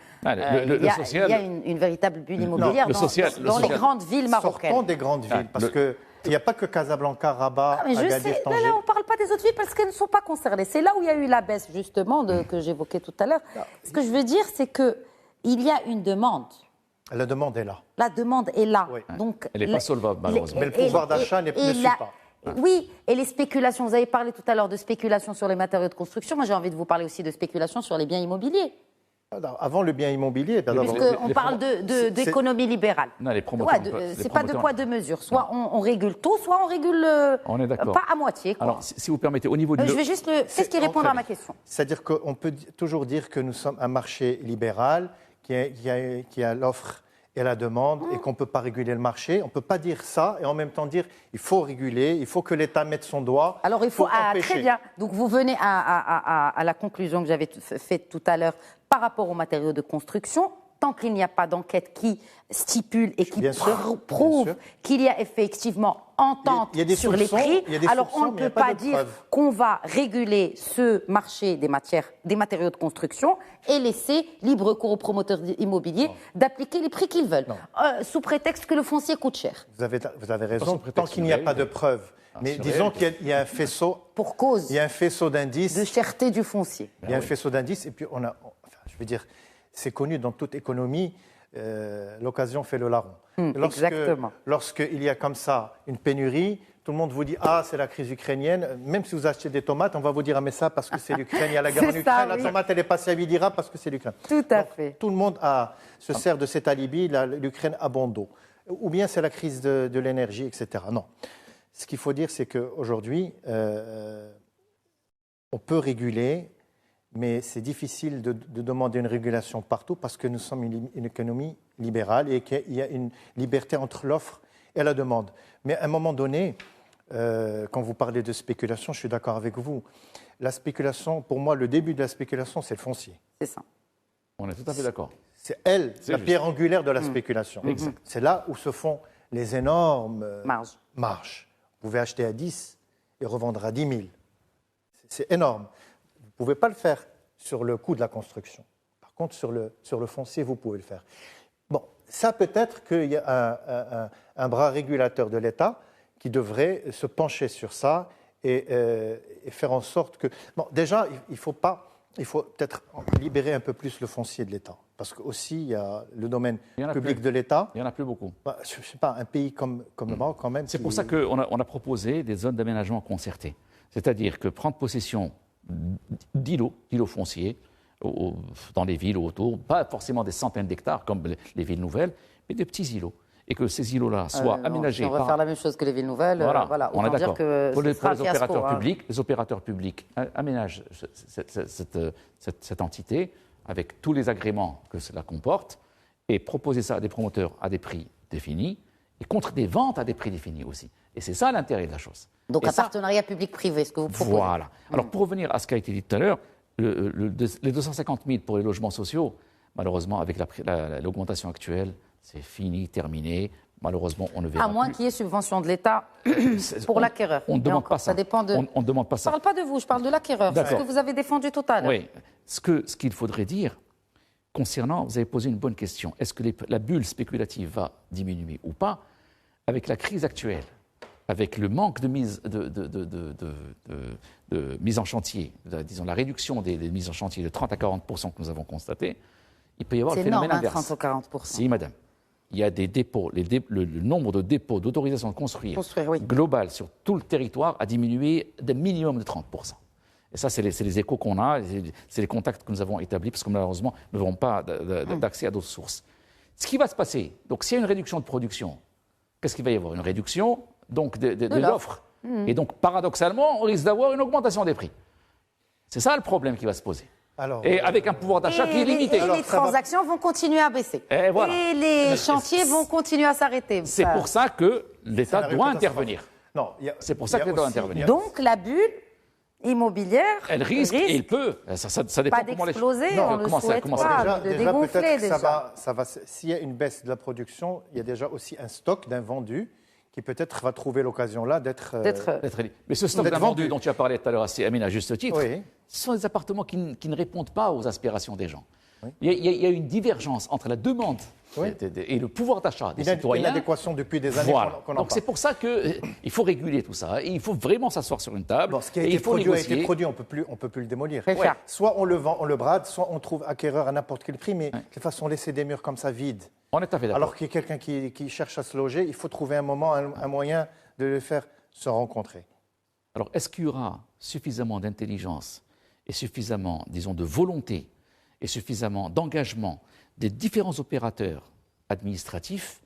social- il y a une véritable bulle immobilière le social- dans les grandes villes marocaines. Sortons des grandes villes, parce qu'il n'y a pas que Casablanca, Rabat, Mais je Agadir, sais, Tanger. là, on ne parle pas des autres villes parce qu'elles ne sont pas concernées. C'est là où il y a eu la baisse, justement, que j'évoquais tout à l'heure. Ce que je veux dire, c'est qu'il y a une demande. La demande est là. La demande est là. Oui. Donc, Elle n'est pas solvable, malheureusement. Mais le pouvoir d'achat ne suit pas. Oui, et les spéculations. Vous avez parlé tout à l'heure de spéculation sur les matériaux de construction. Moi, j'ai envie de vous parler aussi de spéculation sur les biens immobiliers. Avant le bien immobilier, d'abord, Puisqu'on parle d'économie libérale. Non, les promoteurs. C'est pas deux poids, deux mesures. Soit on régule tout, soit on régule On est d'accord. pas à moitié. Quoi. Alors, si vous permettez, au niveau de... Je vais juste qu'est-ce qui répond à ma question? C'est-à-dire qu'on peut toujours dire que nous sommes un marché libéral, qui a l'offre et la demande, et qu'on ne peut pas réguler le marché. On ne peut pas dire ça et en même temps dire il faut réguler, il faut que l'État mette son doigt. Alors il faut empêcher. très bien. Donc vous venez à la conclusion que j'avais faite tout à l'heure par rapport aux matériaux de construction. Tant qu'il n'y a pas d'enquête qui stipule et qui prouve qu'il y a effectivement entente sur les prix, alors on ne peut pas dire qu'on va réguler ce marché des matériaux de construction et laisser libre cours aux promoteurs immobiliers d'appliquer les prix qu'ils veulent, sous prétexte que le foncier coûte cher. Vous avez raison, tant qu'il n'y a pas de preuves. Mais disons qu'il y a un faisceau. Pour cause. Il y a un faisceau d'indices. De cherté du foncier. Il y a un faisceau d'indices et puis je veux dire, c'est connu dans toute économie, l'occasion fait le larron. Exactement. Lorsqu'il y a comme ça une pénurie, tout le monde vous dit « Ah, c'est la crise ukrainienne ». Même si vous achetez des tomates, on va vous dire « Ah, mais ça, parce que c'est l'Ukraine, il y a la guerre en Ukraine, la tomate, elle est passée à 8 dirhams parce que c'est l'Ukraine ». Tout à fait. Tout le monde se sert de cet alibi, l'Ukraine a bon dos. Ou bien c'est la crise de l'énergie, etc. Non. Ce qu'il faut dire, c'est qu'aujourd'hui, on peut réguler, mais c'est difficile de demander une régulation partout parce que nous sommes une économie libérale et qu'il y a une liberté entre l'offre et la demande. Mais à un moment donné, quand vous parlez de spéculation, je suis d'accord avec vous. La spéculation, pour moi, le début de la spéculation, c'est le foncier. C'est ça. On est tout à fait d'accord. C'est la pierre angulaire de la spéculation. C'est là où se font les énormes marges. Vous pouvez acheter à 10 et revendre à 10 000. C'est énorme. Vous ne pouvez pas le faire sur le coût de la construction. Par contre, sur le foncier, vous pouvez le faire. Bon, ça peut-être qu'il y a un bras régulateur de l'État qui devrait se pencher sur ça et faire en sorte que... Bon, déjà, il faut peut-être libérer un peu plus le foncier de l'État. Parce qu'aussi, il y a le domaine public de l'État. Il n'y en a plus beaucoup. Je ne sais pas, un pays comme le Maroc, quand même... C'est pour ça qu'on a proposé des zones d'aménagement concertées. C'est-à-dire que prendre possession d'îlots fonciers dans les villes autour, pas forcément des centaines d'hectares comme les villes nouvelles, mais des petits îlots. Et que ces îlots-là soient aménagés. Si on va faire la même chose que les villes nouvelles, voilà, on est d'accord. Pour les opérateurs publics, aménagent cette entité avec tous les agréments que cela comporte et proposer ça à des promoteurs à des prix définis et contre des ventes à des prix définis aussi. Et c'est ça l'intérêt de la chose. Donc un partenariat public-privé, ce que vous proposez. Voilà. Alors pour revenir à ce qui a été dit tout à l'heure, les 250 000 pour les logements sociaux, malheureusement avec l'augmentation actuelle, c'est fini, terminé. Malheureusement, on ne verra plus. À moins qu'il y ait subvention de l'État pour l'acquéreur. On ne demande pas ça. Ça dépend de... On ne demande pas ça. Je ne parle pas de vous, je parle de l'acquéreur. C'est ce que vous avez défendu tout à l'heure. Oui. Ce qu'il faudrait dire, concernant, vous avez posé une bonne question, est-ce que la bulle spéculative va diminuer ou pas? Avec la crise actuelle, avec le manque de mise en chantier, disons la réduction des mises en chantier de 30 à 40% que nous avons constaté, il peut y avoir le phénomène inverse. C'est énorme, 30 ou 40%. Si, madame. Il y a des dépôts, le nombre de dépôts d'autorisation de construire global sur tout le territoire a diminué d'un minimum de 30%. Et ça, c'est les échos qu'on a, c'est les contacts que nous avons établis, parce que malheureusement, nous n'avons pas d'accès à d'autres sources. Ce qui va se passer, donc s'il y a une réduction de production, qu'est-ce qu'il va y avoir? Une réduction donc, de l'offre. Et donc, paradoxalement, on risque d'avoir une augmentation des prix. C'est ça le problème qui va se poser. Et avec un pouvoir d'achat qui est limité. Et les transactions vont continuer à baisser. Et les chantiers vont continuer à s'arrêter. C'est pour ça que l'État doit intervenir. C'est pour ça que l'État doit intervenir. Donc la bulle immobilière, elle risque et il peut. Ça dépend pas d'exploser, on le souhaite pas, de déjà, dégonfler déjà. S'il y a une baisse de la production, il y a déjà aussi un stock d'invendus qui peut-être va trouver l'occasion là d'être... Mais ce stock d'invendus dont tu as parlé tout à l'heure, Amine, à juste titre, Oui. ce sont des appartements qui ne répondent pas aux aspirations des gens. Oui. Il y a une divergence entre la demande et le pouvoir d'achat des citoyens. Une adéquation depuis des années Voilà. qu'on en Donc parle. c'est pour ça qu'il faut réguler tout ça. Et il faut vraiment s'asseoir sur une table. Bon, ce qui a et été il faut produit a négocier. été produit, on peut plus le démolir. C'est ça. Soit on le vend, on le brade, soit on trouve acquéreur à n'importe quel prix, mais de toute façon, laisser des murs comme ça vides. On est tout à fait d'accord. Alors qu'il y a quelqu'un qui cherche à se loger, il faut trouver un moment, un moyen de le faire se rencontrer. Alors, est-ce qu'il y aura suffisamment d'intelligence et suffisamment, disons, de volonté et suffisamment d'engagement des différents opérateurs administratifs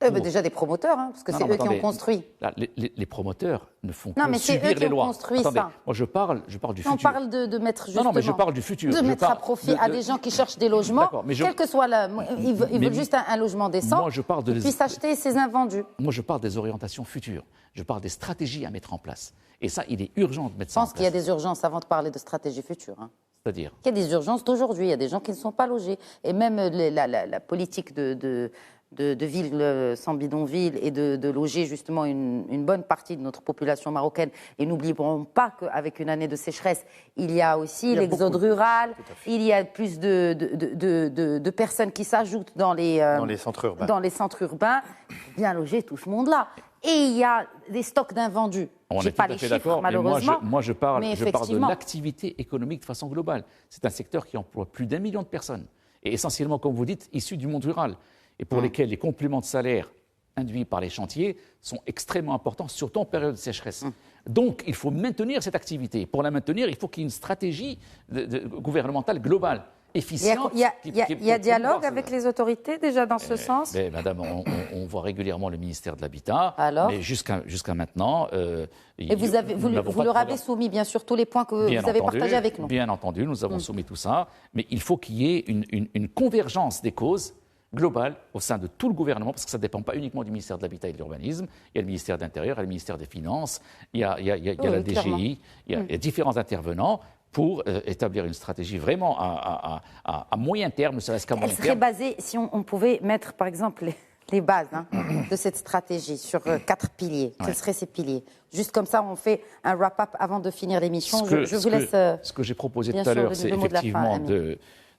Déjà des promoteurs, parce que c'est eux qui ont construit. Là, les promoteurs ne font Non, que mais c'est eux subir qui les ont lois. construit Attendez, ça. moi je parle du futur. On parle de mettre justement... Non, mais je parle du futur. De Je mettre à parle profit à des gens qui cherchent des logements, D'accord, mais quel que soit ils veulent juste un logement décent, moi, je parle de ils puissent acheter ces invendus. Moi, je parle des orientations futures. Je parle des stratégies à mettre en place. Et ça, il est urgent de mettre Je ça en pense place. qu'il y a des urgences avant de parler de stratégie future. C'est-à-dire Il y a des urgences d'aujourd'hui, il y a des gens qui ne sont pas logés. Et même la politique de ville sans bidonville et de loger justement une bonne partie de notre population marocaine. Et n'oublions pas qu'avec une année de sécheresse, il y a aussi l'exode rural, il y a plus de personnes qui s'ajoutent dans les centres urbains. Dans les centres urbains. Il faut bien loger tout ce monde-là. Et il y a des stocks d'invendus. on Je est n'ai pas tout à les fait chiffres, d'accord, mais malheureusement. moi je parle de effectivement. l'activité économique de façon globale. C'est un secteur qui emploie plus d'1 million de personnes. Et essentiellement, comme vous dites, issus du monde rural. Et pour lesquels les compléments de salaire induits par les chantiers sont extrêmement importants, surtout en période de sécheresse. Donc, il faut maintenir cette activité. Pour la maintenir, il faut qu'il y ait une stratégie gouvernementale globale, efficiente. Il y a dialogue avec les autorités déjà dans ce sens. Madame, on voit régulièrement le ministère de l'Habitat. Alors mais jusqu'à maintenant... et vous leur avez soumis, bien sûr, tous les points que vous avez partagés avec nous. Bien entendu, nous avons soumis tout ça. Mais il faut qu'il y ait une convergence des causes globale au sein de tout le gouvernement, parce que ça ne dépend pas uniquement du ministère de l'Habitat et de l'Urbanisme. Il y a le ministère de l'Intérieur, il y a le ministère des Finances, il y a la DGI, il y a différents intervenants pour établir une stratégie vraiment à moyen terme, ne serait-ce qu'à moyen terme. Elle serait basée, si on pouvait mettre par exemple les bases de cette stratégie sur 4 piliers, quels seraient ces piliers? Juste comme ça, on fait un wrap-up avant de finir l'émission. Je vous laisse. Ce que j'ai proposé tout à l'heure, c'est effectivement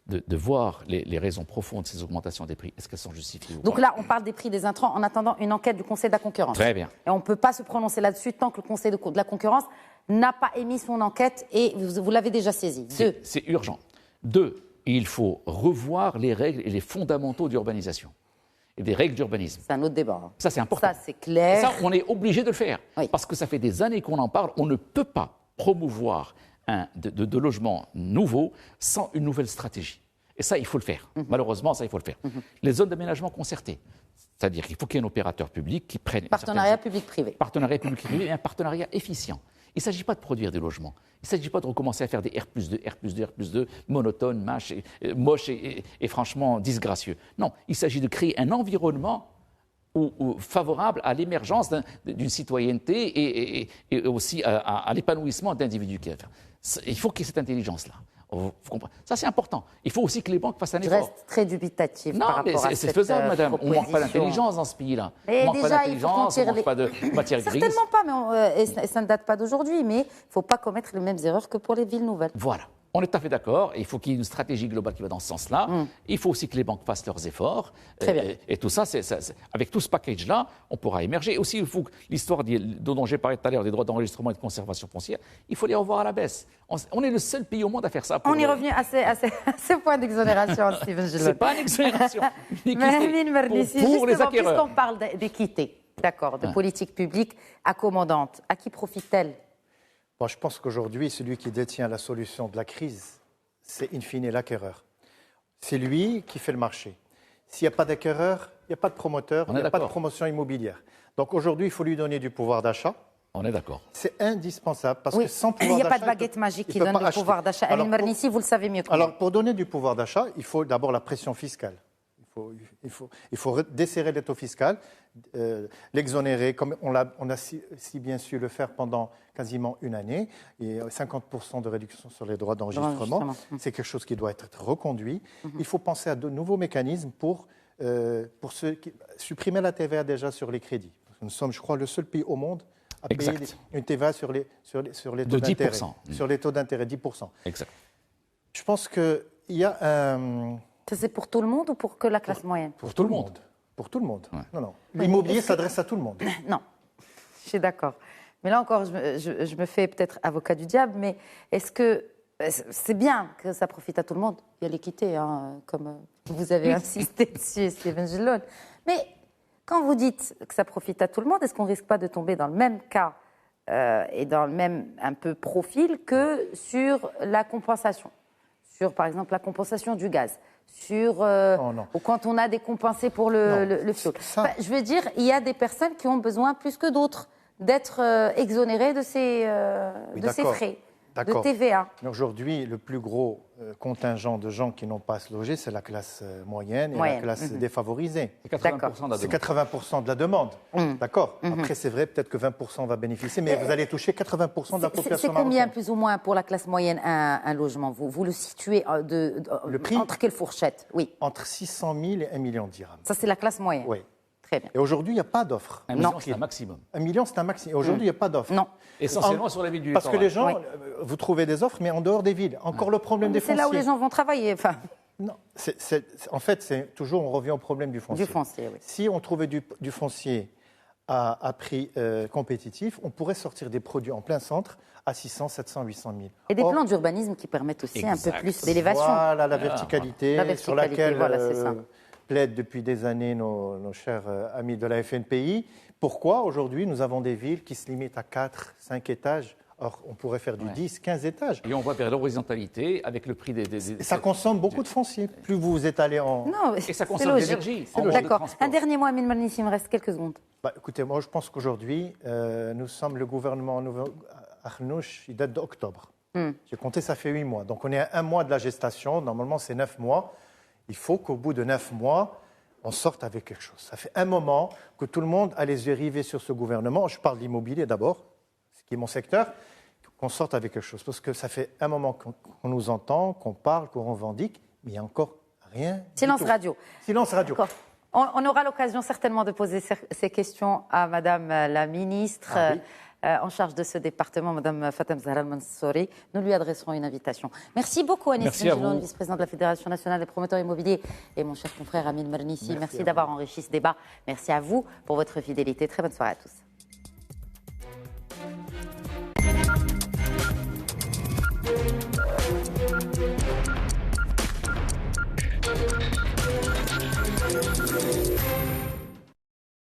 de voir les raisons profondes de ces augmentations des prix. Est-ce qu'elles sont justifiées ou pas? Donc là, on parle des prix des intrants en attendant une enquête du Conseil de la concurrence. Très bien. Et on ne peut pas se prononcer là-dessus tant que le Conseil de la concurrence n'a pas émis son enquête et vous l'avez déjà saisi. C'est urgent. 2, il faut revoir les règles et les fondamentaux d'urbanisation et des règles d'urbanisme. C'est un autre débat. Ça, c'est important. Ça, c'est clair. Et ça, on est obligé de le faire. Oui. Parce que ça fait des années qu'on en parle. On ne peut pas promouvoir de logements nouveaux sans une nouvelle stratégie. Et ça, il faut le faire. Malheureusement, ça, il faut le faire. Les zones d'aménagement concertées. C'est-à-dire qu'il faut qu'il y ait un opérateur public qui prenne... Partenariat public-privé. Partenariat public-privé et un partenariat efficient. Il ne s'agit pas de produire des logements. Il ne s'agit pas de recommencer à faire des R+2, R+2, R+2, monotones, moches et franchement disgracieux. Non, il s'agit de créer un environnement favorable à l'émergence d'une citoyenneté et aussi à l'épanouissement d'individus. Il faut qu'il y ait cette intelligence-là. Ça, c'est important. Il faut aussi que les banques fassent un effort. Je reste très dubitative non, par rapport à cette c'est faisable, madame. On ne manque pas d'intelligence dans ce pays-là. On ne manque pas d'intelligence, on ne manque pas de matière grise. Certainement pas, mais ça ne date pas d'aujourd'hui. Mais il ne faut pas commettre les mêmes erreurs que pour les villes nouvelles. Voilà. On est tout à fait d'accord. Il faut qu'il y ait une stratégie globale qui va dans ce sens-là. Il faut aussi que les banques fassent leurs efforts. Très bien. Et tout ça, avec tout ce package-là, on pourra émerger. Et aussi, il faut que l'histoire dont j'ai parlé tout à l'heure, des droits d'enregistrement et de conservation foncière, il faut les revoir à la baisse. On est le seul pays au monde à faire ça. On y revient à ces points d'exonération, Steven Gillot. Ce n'est pas une exonération. Pour les acquéreurs. Puisqu'on parle d'équité, d'accord, de politique publique accommodante, à qui profite-t-elle? Bon, je pense qu'aujourd'hui, celui qui détient la solution de la crise, c'est in fine l'acquéreur. C'est lui qui fait le marché. S'il n'y a pas d'acquéreur, il n'y a pas de promoteur, il n'y a pas de promotion immobilière. Donc aujourd'hui, il faut lui donner du pouvoir d'achat. On est d'accord. C'est indispensable parce que sans pouvoir d'achat... Il n'y a pas de baguette magique qui donne du pouvoir d'achat. Aline Mernissi, vous le savez mieux que moi. Alors, pour donner du pouvoir d'achat, il faut d'abord la pression fiscale. Il faut desserrer l'étau fiscal, l'exonérer, comme on a si bien su le faire pendant quasiment une année, et 50% de réduction sur les droits d'enregistrement. C'est quelque chose qui doit être reconduit. Il faut penser à de nouveaux mécanismes pour supprimer la TVA déjà sur les crédits. Nous sommes, je crois, le seul pays au monde à payer Exact. une TVA sur les De taux d'intérêt. 10%. Sur les taux d'intérêt, 10%. Exact. Je pense qu'il y a un... Ça, c'est pour tout le monde ou pour que la classe moyenne? Pour tout le monde. Pour tout le monde. Ouais. Non, non. L'immobilier s'adresse à tout le monde. Non, je suis d'accord. Mais là encore, je me fais peut-être avocat du diable, mais est-ce que c'est bien que ça profite à tout le monde? Il y a l'équité, hein, comme vous avez insisté dessus, Steven Gillon. Mais quand vous dites que ça profite à tout le monde, est-ce qu'on ne risque pas de tomber dans le même cas et dans le même un peu profil que sur la compensation? Sur, par exemple, la compensation du gaz, sur non. ou quand on a décompensé pour le fioul. Ça- Enfin, je veux dire, il y a des personnes qui ont besoin plus que d'autres d'être exonérées de ces, Oui, de ces d'accord. frais, de D'accord. TVA. Mais aujourd'hui, le plus gros contingent de gens qui n'ont pas à se loger, c'est la classe moyenne et Moyenne, la classe défavorisée. C'est 80% de la C'est demande. 80% de la demande. D'accord. Après, c'est vrai, peut-être que 20% va bénéficier, mais vous allez toucher 80% de la C'est population combien, marocaine. plus ou moins, pour la classe moyenne, un logement? Vous le situez Le prix? entre quelle fourchette? Oui, Entre 600 000 et 1 million de dirhams. ça, c'est la classe moyenne. Oui. Très bien. Et aujourd'hui, il n'y a pas d'offre. 1 million, c'est un maximum. 1 million, c'est un maximum. Aujourd'hui, il n'y a pas d'offre. Non. Essentiellement sur la ville du Parce que littoral. les gens, Oui. Vous trouvez des offres, mais en dehors des villes. Encore le problème des C'est fonciers. là où les gens vont travailler. Enfin, Non, en fait, c'est toujours, on revient au problème du foncier. du foncier, oui. Si on trouvait du foncier à prix compétitif, on pourrait sortir des produits en plein centre à 600, 700, 800 000. Et des Or, plans d'urbanisme qui permettent aussi un peu Exact. plus d'élévation. Voilà la verticalité, La verticalité, sur laquelle voilà, c'est ça. plaident depuis des années nos chers amis de la FNPI. Pourquoi aujourd'hui nous avons des villes qui se limitent à 4, 5 étages? Or, on pourrait faire du Ouais. 10, 15 étages. Et on va vers l'horizontalité avec le prix des Et ça consomme beaucoup de foncier. Plus vous vous étalez en... Non, Et ça c'est consomme de logique. l'énergie. C'est En logique. de D'accord. transport. Un dernier mot, Amine Marnissi, il me reste quelques secondes. Bah, écoutez, moi je pense qu'aujourd'hui, nous sommes le gouvernement Arnouch, il date d'octobre. J'ai compté, ça fait 8 mois. Donc on est à 1 mois de la gestation. Normalement, c'est 9 mois. Il faut qu'au bout de 9 mois, on sorte avec quelque chose. Ça fait un moment que tout le monde a les yeux rivés sur ce gouvernement. Je parle d'immobilier d'abord, ce qui est mon secteur, qu'on sorte avec quelque chose. Parce que ça fait un moment qu'on nous entend, qu'on parle, qu'on revendique, mais il n'y a encore rien. du Silence tout. radio. Silence radio. D'accord. On aura l'occasion certainement de poser ces questions à Madame la ministre Ah oui. en charge de ce département, Madame Fatem Zahra Mansouri. Nous lui adresserons une invitation. Merci beaucoup, Anis Merci à Benjeloun, vous. vice-présidente de la Fédération nationale des promoteurs immobiliers, et mon cher confrère Amine Marnissi. Merci d'avoir enrichi ce débat. Merci à vous pour votre fidélité. Très bonne soirée à tous.